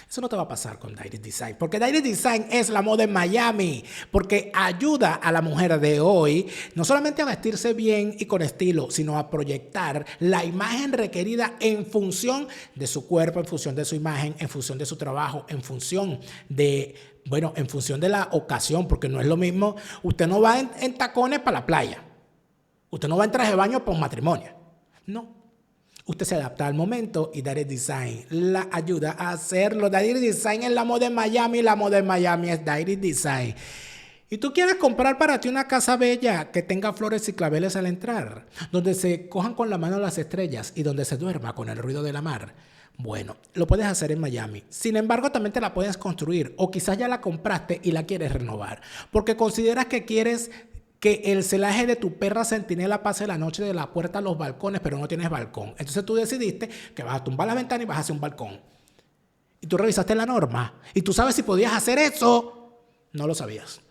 Eso no te va a pasar con Direct Design, porque Direct Design es la moda en Miami, porque ayuda a la mujer de hoy no solamente a vestirse bien y con estilo, sino a proyectar la imagen requerida en función de su cuerpo, en función de su imagen, en función de su trabajo, en función de, bueno, en función de la ocasión, porque no es lo mismo. Usted no va en tacones para la playa, usted no va en traje de baño para un matrimonio, no. Usted se adapta al momento y Direct Design la ayuda a hacerlo. Direct Design es la moda en Miami, la moda en Miami es Direct Design. Y tú quieres comprar para ti una casa bella que tenga flores y claveles al entrar, donde se cojan con la mano las estrellas y donde se duerma con el ruido de la mar. Bueno, lo puedes hacer en Miami. Sin embargo, también te la puedes construir o quizás ya la compraste y la quieres renovar porque consideras que quieres que el celaje de tu perra centinela pase la noche de la puerta a los balcones, pero no tienes balcón. Entonces tú decidiste que vas a tumbar la ventana y vas a hacer un balcón. Y tú revisaste la norma. Y tú sabes si podías hacer eso. No lo sabías.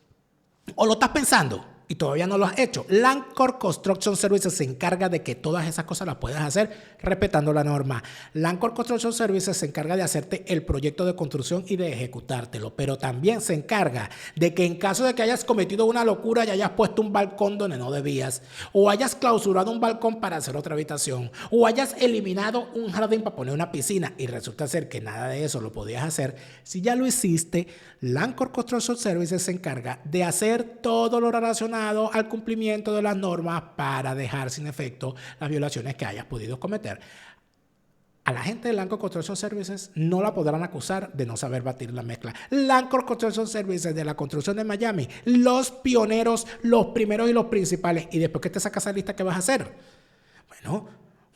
O lo estás pensando y todavía no lo has hecho. Lancor Construction Services se encarga de que todas esas cosas las puedas hacer respetando la norma. Lancor Construction Services se encarga de hacerte el proyecto de construcción y de ejecutártelo, pero también se encarga de que en caso de que hayas cometido una locura y hayas puesto un balcón donde no debías, o hayas clausurado un balcón para hacer otra habitación, o hayas eliminado un jardín para poner una piscina y resulta ser que nada de eso lo podías hacer, si ya lo hiciste, Lancor Construction Services se encarga de hacer todo lo relacionado al cumplimiento de las normas para dejar sin efecto las violaciones que hayas podido cometer. A la gente de Lancor Construction Services no la podrán acusar de no saber batir la mezcla. Lancor Construction Services de la construcción de Miami, los pioneros, los primeros y los principales. Y después que te sacas esa lista, ¿qué vas a hacer? Bueno,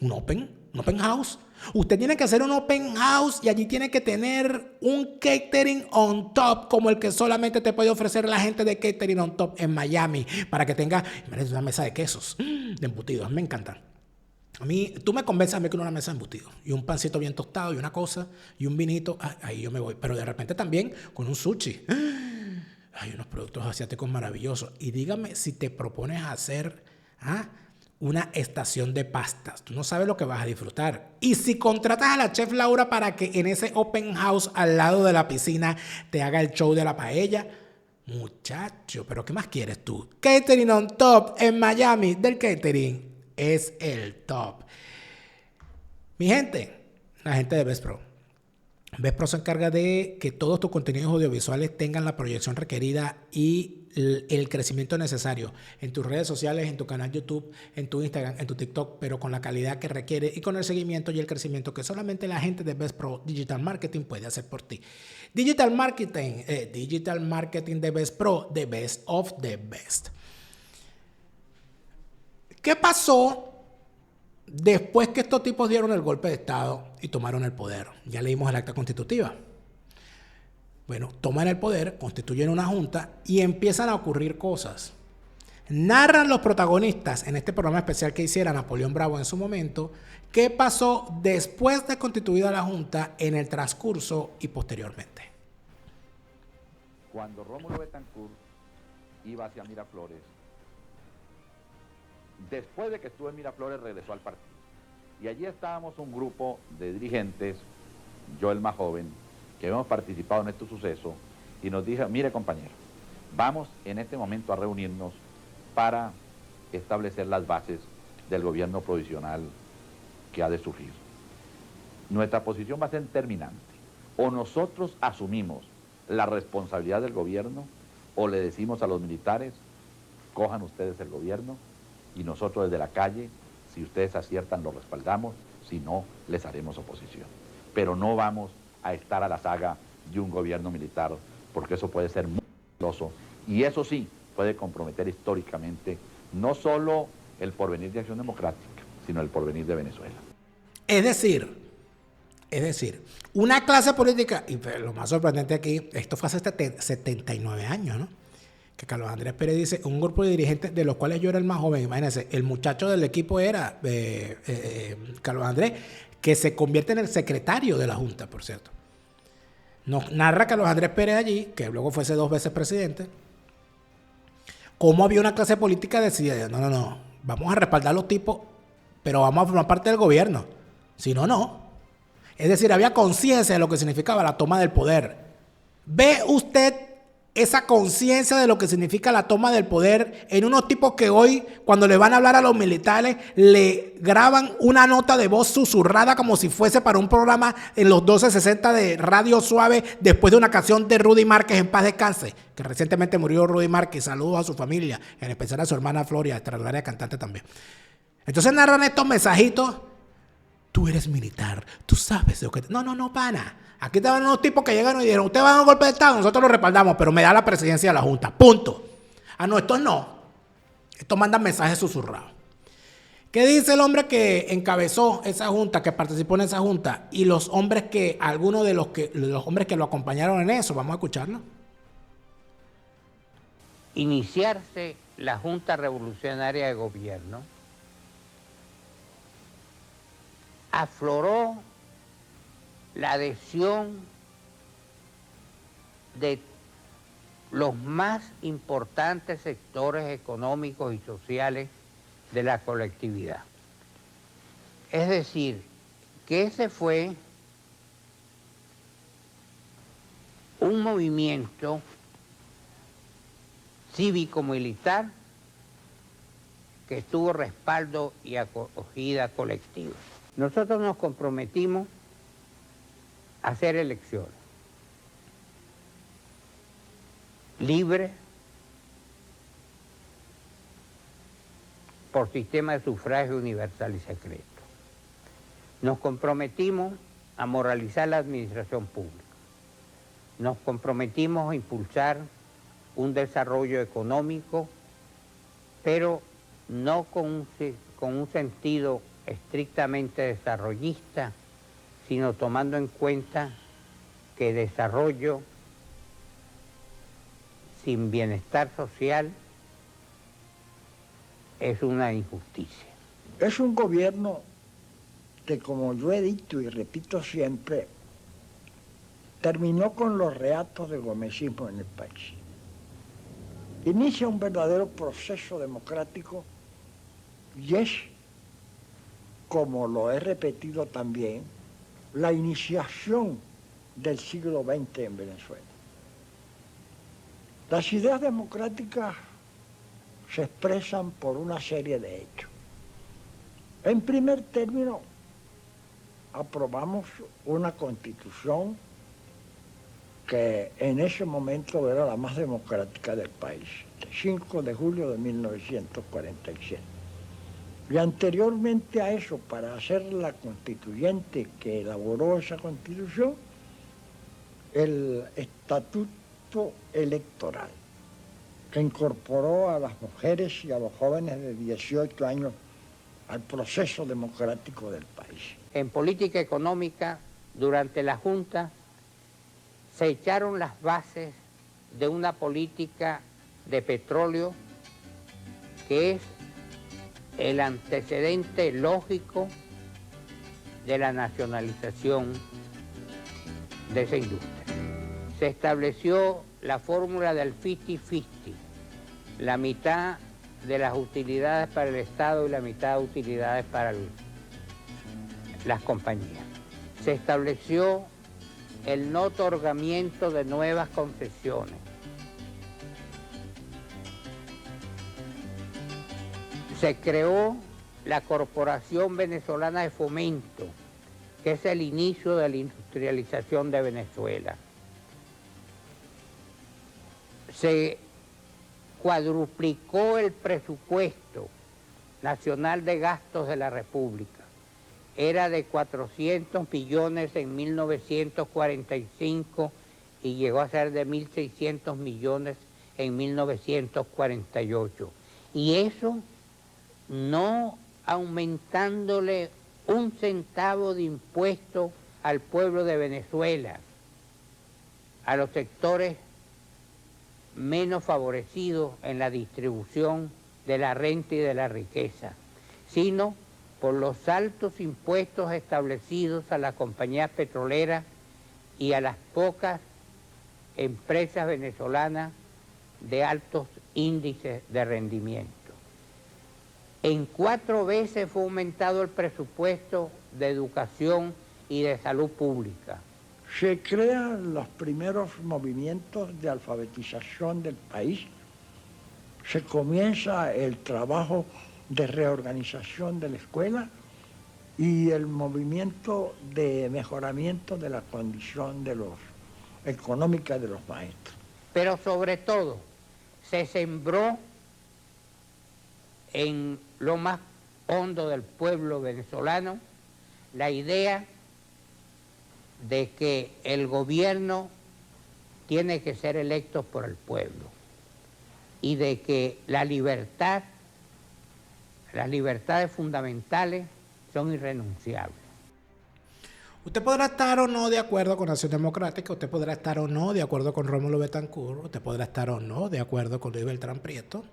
un open house. Usted tiene que hacer un open house y allí tiene que tener un catering on top como el que solamente te puede ofrecer la gente de catering on top en Miami para que tenga una mesa de quesos, de embutidos. Me encantan. A mí, tú me convences a mí con una mesa de embutidos y un pancito bien tostado y una cosa y un vinito, ahí yo me voy. Pero de repente también con un sushi. Hay unos productos asiáticos maravillosos. Y dígame si te propones hacer una estación de pastas. Tú no sabes lo que vas a disfrutar. Y si contratas a la chef Laura para que en ese open house al lado de la piscina te haga el show de la paella, muchacho, ¿pero qué más quieres tú? Catering on top en Miami. Del catering es el top. Mi gente, la gente de Best Pro. Best Pro se encarga de que todos tus contenidos audiovisuales tengan la proyección requerida y el crecimiento necesario en tus redes sociales, en tu canal YouTube, en tu Instagram, en tu TikTok, pero con la calidad que requiere y con el seguimiento y el crecimiento que solamente la gente de Best Pro Digital Marketing puede hacer por ti. Digital Marketing de Best Pro, the best of the best. ¿Qué pasó después que estos tipos dieron el golpe de Estado y tomaron el poder? Ya leímos el acta constitutiva. Bueno, toman el poder, constituyen una junta y empiezan a ocurrir cosas. Narran los protagonistas en este programa especial que hiciera Napoleón Bravo en su momento, qué pasó después de constituida la junta en el transcurso y posteriormente. Cuando Rómulo Betancourt iba hacia Miraflores, después de que estuvo en Miraflores regresó al partido. Y allí estábamos un grupo de dirigentes, yo el más joven, que hemos participado en este suceso, y nos dijo, mire compañero, vamos en este momento a reunirnos para establecer las bases del gobierno provisional que ha de surgir. Nuestra posición va a ser determinante. O nosotros asumimos la responsabilidad del gobierno, o le decimos a los militares, cojan ustedes el gobierno, y nosotros desde la calle, si ustedes aciertan, lo respaldamos, si no, les haremos oposición. Pero no vamos a estar a la saga de un gobierno militar, porque eso puede ser muy peligroso, y eso sí puede comprometer históricamente no solo el porvenir de Acción Democrática, sino el porvenir de Venezuela. Es decir, una clase política, y lo más sorprendente aquí, esto fue hace 79 años, ¿no? Que Carlos Andrés Pérez dice, un grupo de dirigentes de los cuales yo era el más joven, imagínense, el muchacho del equipo era Carlos Andrés, que se convierte en el secretario de la Junta, por cierto. Nos narra Carlos Andrés Pérez allí, que luego fuese 2 veces presidente, cómo había una clase política decidida, no, vamos a respaldar a los tipos, pero vamos a formar parte del gobierno, si no, no. Es decir, había conciencia de lo que significaba la toma del poder. ¿Ve usted esa conciencia de lo que significa la toma del poder en unos tipos que hoy, cuando le van a hablar a los militares, le graban una nota de voz susurrada como si fuese para un programa en los 1260 de Radio Suave después de una canción de Rudy Márquez, en paz descanse, que recientemente murió Rudy Márquez? Saludos a su familia, en especial a su hermana Floria, extraordinaria cantante también. Entonces narran estos mensajitos. Tú eres militar, tú sabes lo que... No, pana. Aquí estaban unos tipos que llegaron y dijeron, ustedes van a un golpe de Estado, nosotros lo respaldamos, pero me da la presidencia de la Junta. Punto. Ah, no, estos no. Estos mandan mensajes susurrados. ¿Qué dice el hombre que encabezó esa Junta, que participó en esa Junta? Y los hombres que, algunos de los hombres que lo acompañaron en eso. Vamos a escucharlo. Iniciarse la Junta Revolucionaria de Gobierno, afloró la adhesión de los más importantes sectores económicos y sociales de la colectividad. Es decir, que ese fue un movimiento cívico-militar que tuvo respaldo y acogida colectiva. Nosotros nos comprometimos a hacer elecciones libres, por sistema de sufragio universal y secreto. Nos comprometimos a moralizar la administración pública. Nos comprometimos a impulsar un desarrollo económico, pero no con un sentido estrictamente desarrollista, sino tomando en cuenta que desarrollo sin bienestar social es una injusticia. Es un gobierno que, como yo he dicho y repito siempre, terminó con los reatos del gomecismo en el país. Inicia un verdadero proceso democrático y es, como lo he repetido también, la iniciación del siglo XX en Venezuela. Las ideas democráticas se expresan por una serie de hechos. En primer término, aprobamos una constitución que en ese momento era la más democrática del país, el 5 de julio de 1947. Y anteriormente a eso, para hacer la constituyente que elaboró esa constitución, el estatuto electoral, que incorporó a las mujeres y a los jóvenes de 18 años al proceso democrático del país. En política económica, durante la Junta, se echaron las bases de una política de petróleo que es el antecedente lógico de la nacionalización de esa industria. Se estableció la fórmula del 50-50, la mitad de las utilidades para el Estado y la mitad de utilidades para las compañías. Se estableció el no otorgamiento de nuevas concesiones. Se creó la Corporación Venezolana de Fomento, que es el inicio de la industrialización de Venezuela. Se cuadruplicó el presupuesto nacional de gastos de la República. Era de 400 millones en 1945 y llegó a ser de 1.600 millones en 1948. Y eso no aumentándole un centavo de impuesto al pueblo de Venezuela, a los sectores menos favorecidos en la distribución de la renta y de la riqueza, sino por los altos impuestos establecidos a las compañías petroleras y a las pocas empresas venezolanas de altos índices de rendimiento. En 4 veces fue aumentado el presupuesto de educación y de salud pública. Se crean los primeros movimientos de alfabetización del país. Se comienza el trabajo de reorganización de la escuela y el movimiento de mejoramiento de la condición económica de los maestros. Pero sobre todo, se sembró en lo más hondo del pueblo venezolano la idea de que el gobierno tiene que ser electo por el pueblo y de que las libertades fundamentales son irrenunciables. Usted podrá estar o no de acuerdo con Acción Democrática, usted podrá estar o no de acuerdo con Rómulo Betancourt, usted podrá estar o no de acuerdo con Luis Beltrán Prieto,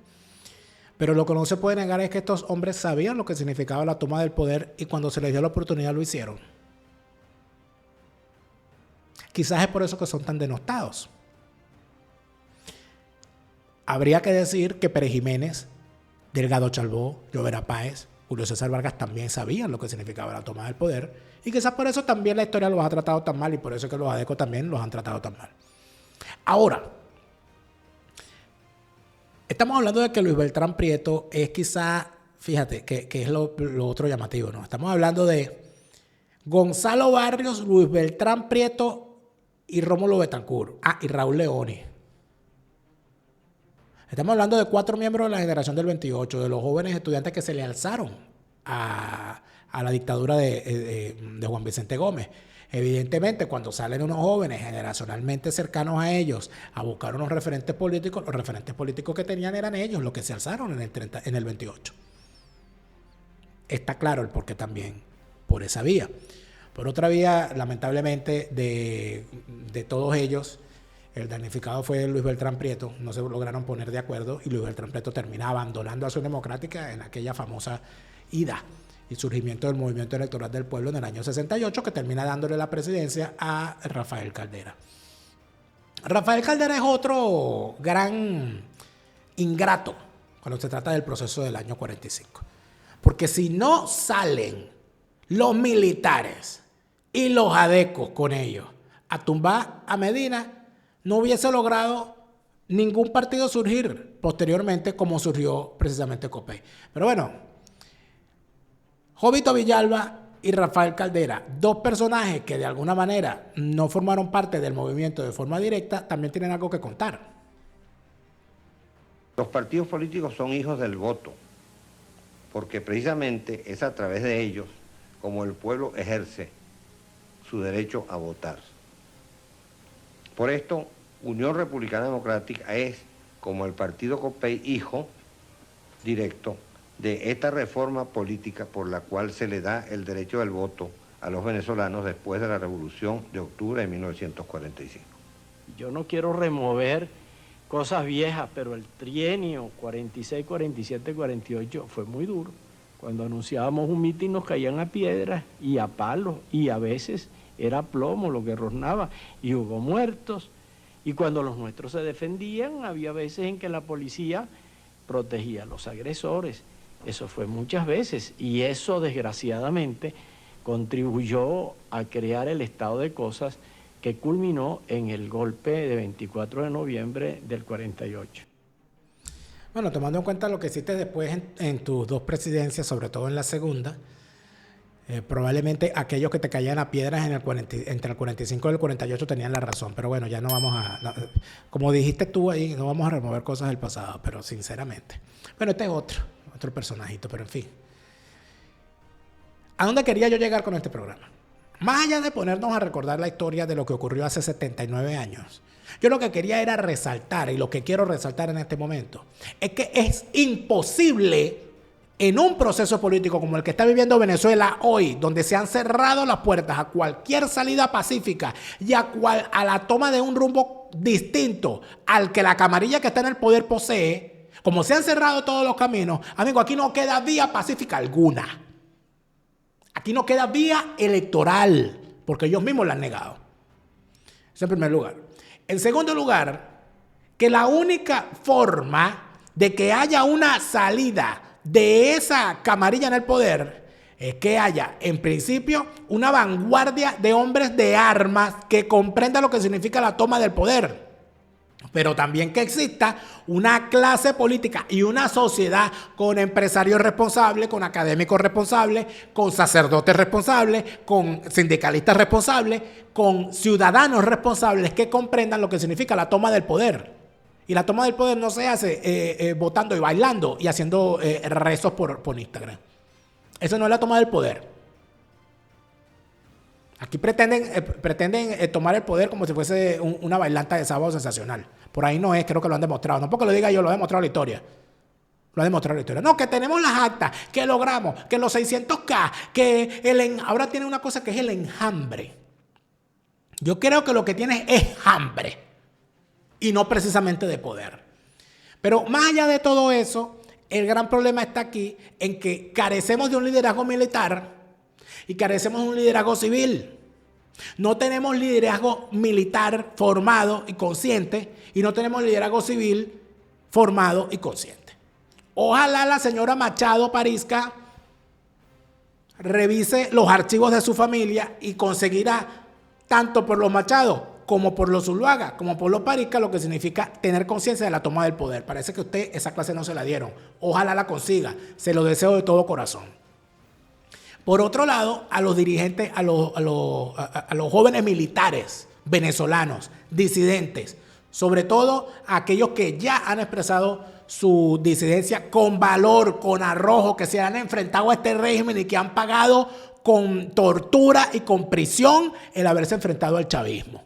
pero lo que no se puede negar es que estos hombres sabían lo que significaba la toma del poder y cuando se les dio la oportunidad lo hicieron. Quizás es por eso que son tan denostados. Habría que decir que Pérez Jiménez, Delgado Chalbó, Llovera Páez, Julio César Vargas también sabían lo que significaba la toma del poder y quizás por eso también la historia los ha tratado tan mal y por eso es que los ADECO también los han tratado tan mal. Ahora, estamos hablando de que Luis Beltrán Prieto es quizá, fíjate, que es lo otro llamativo, ¿no? Estamos hablando de Gonzalo Barrios, Luis Beltrán Prieto y Rómulo Betancourt. Y Raúl Leoni. Estamos hablando de 4 miembros de la generación del 28, de los jóvenes estudiantes que se le alzaron a la dictadura de Juan Vicente Gómez. Evidentemente, cuando salen unos jóvenes generacionalmente cercanos a ellos a buscar unos referentes políticos, los referentes políticos que tenían eran ellos, los que se alzaron en el 28. Está claro el porqué también, por esa vía. Por otra vía, lamentablemente, de todos ellos, el damnificado fue Luis Beltrán Prieto, no se lograron poner de acuerdo y Luis Beltrán Prieto termina abandonando Acción Democrática en aquella famosa ida y surgimiento del Movimiento Electoral del Pueblo en el año 68, que termina dándole la presidencia a Rafael Caldera. Rafael Caldera es otro gran ingrato cuando se trata del proceso del año 45. Porque si no salen los militares y los adecos con ellos a tumbar a Medina, no hubiese logrado ningún partido surgir posteriormente como surgió precisamente COPEI. Pero bueno, Jovito Villalba y Rafael Caldera, 2 personajes que de alguna manera no formaron parte del movimiento de forma directa, también tienen algo que contar. Los partidos políticos son hijos del voto, porque precisamente es a través de ellos como el pueblo ejerce su derecho a votar. Por esto, Unión Republicana Democrática es, como el partido COPEI, hijo directo de esta reforma política por la cual se le da el derecho del voto a los venezolanos después de la Revolución de Octubre de 1945. Yo no quiero remover cosas viejas, pero el trienio 46, 47, 48 fue muy duro. Cuando anunciábamos un mitin nos caían a piedras y a palos y a veces era plomo lo que rosnaba y hubo muertos. Y cuando los nuestros se defendían, había veces en que la policía protegía a los agresores. Eso fue muchas veces y eso desgraciadamente contribuyó a crear el estado de cosas que culminó en el golpe de 24 de noviembre del 48. Bueno, tomando en cuenta lo que hiciste después en tus dos presidencias, sobre todo en la segunda, probablemente aquellos que te caían a piedras entre el 45 y el 48 tenían la razón. Pero bueno, ya no vamos como dijiste tú ahí, no vamos a remover cosas del pasado, pero sinceramente. Bueno, este es otro personajito, pero en fin. ¿A dónde quería yo llegar con este programa? Más allá de ponernos a recordar la historia de lo que ocurrió hace 79 años, yo lo que quería era resaltar, y lo que quiero resaltar en este momento, es que es imposible en un proceso político como el que está viviendo Venezuela hoy, donde se han cerrado las puertas a cualquier salida pacífica y a la toma de un rumbo distinto al que la camarilla que está en el poder posee, como se han cerrado todos los caminos, amigo, aquí no queda vía pacífica alguna. Aquí no queda vía electoral, porque ellos mismos la han negado. Eso en primer lugar. En segundo lugar, que la única forma de que haya una salida de esa camarilla en el poder es que haya, en principio, una vanguardia de hombres de armas que comprenda lo que significa la toma del poder. Pero también que exista una clase política y una sociedad con empresarios responsables, con académicos responsables, con sacerdotes responsables, con sindicalistas responsables, con ciudadanos responsables que comprendan lo que significa la toma del poder. Y la toma del poder no se hace votando y bailando y haciendo rezos por Instagram. Eso no es la toma del poder. Aquí pretenden tomar el poder como si fuese una bailanta de sábado sensacional. Por ahí no es, creo que lo han demostrado. No porque lo diga yo, lo ha demostrado la historia. Lo ha demostrado la historia. No, que tenemos las actas, que logramos, que los 600K, que ahora tiene una cosa que es el enjambre. Yo creo que lo que tiene es hambre y no precisamente de poder. Pero más allá de todo eso, el gran problema está aquí en que carecemos de un liderazgo militar y carecemos de un liderazgo civil. No tenemos liderazgo militar formado y consciente y no tenemos liderazgo civil formado y consciente. Ojalá la señora Machado Parizca revise los archivos de su familia y conseguirá tanto por los Machado como por los Zuluaga, como por los Parizca, lo que significa tener conciencia de la toma del poder. Parece que usted esa clase no se la dieron. Ojalá la consiga. Se lo deseo de todo corazón. Por otro lado, a los dirigentes, a los jóvenes militares venezolanos, disidentes, sobre todo a aquellos que ya han expresado su disidencia con valor, con arrojo, que se han enfrentado a este régimen y que han pagado con tortura y con prisión el haberse enfrentado al chavismo.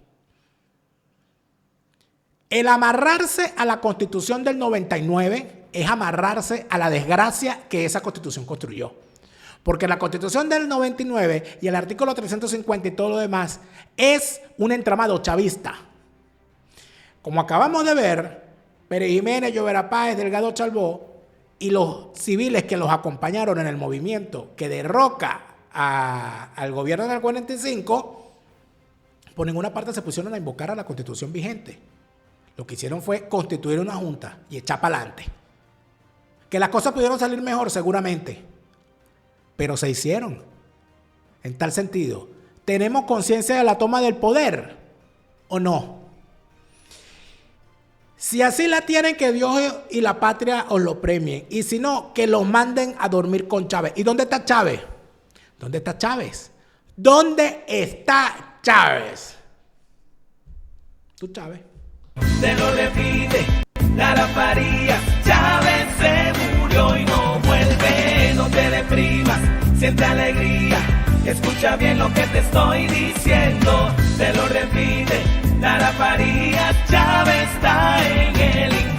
El amarrarse a la Constitución del 99 es amarrarse a la desgracia que esa Constitución construyó. Porque la Constitución del 99 y el artículo 350 y todo lo demás es un entramado chavista. Como acabamos de ver, Pérez Jiménez, Llovera Páez, Delgado Chalbó y los civiles que los acompañaron en el movimiento que derroca al gobierno del 45, por ninguna parte se pusieron a invocar a la Constitución vigente. Lo que hicieron fue constituir una junta y echar para adelante. Que las cosas pudieron salir mejor, seguramente. Pero se hicieron. En tal sentido, ¿tenemos conciencia de la toma del poder o no? Si así la tienen, que Dios y la patria os lo premien. Y si no, que los manden a dormir con Chávez. ¿Y dónde está Chávez? ¿Dónde está Chávez? ¿Dónde está Chávez? ¿Tú, Chávez? Te lo repite Lara Farías. Chávez se murió y no vuelve. No te deprimas, siente alegría. Escucha bien lo que te estoy diciendo. Te lo repite Lara Farías. Chávez está en el infierno.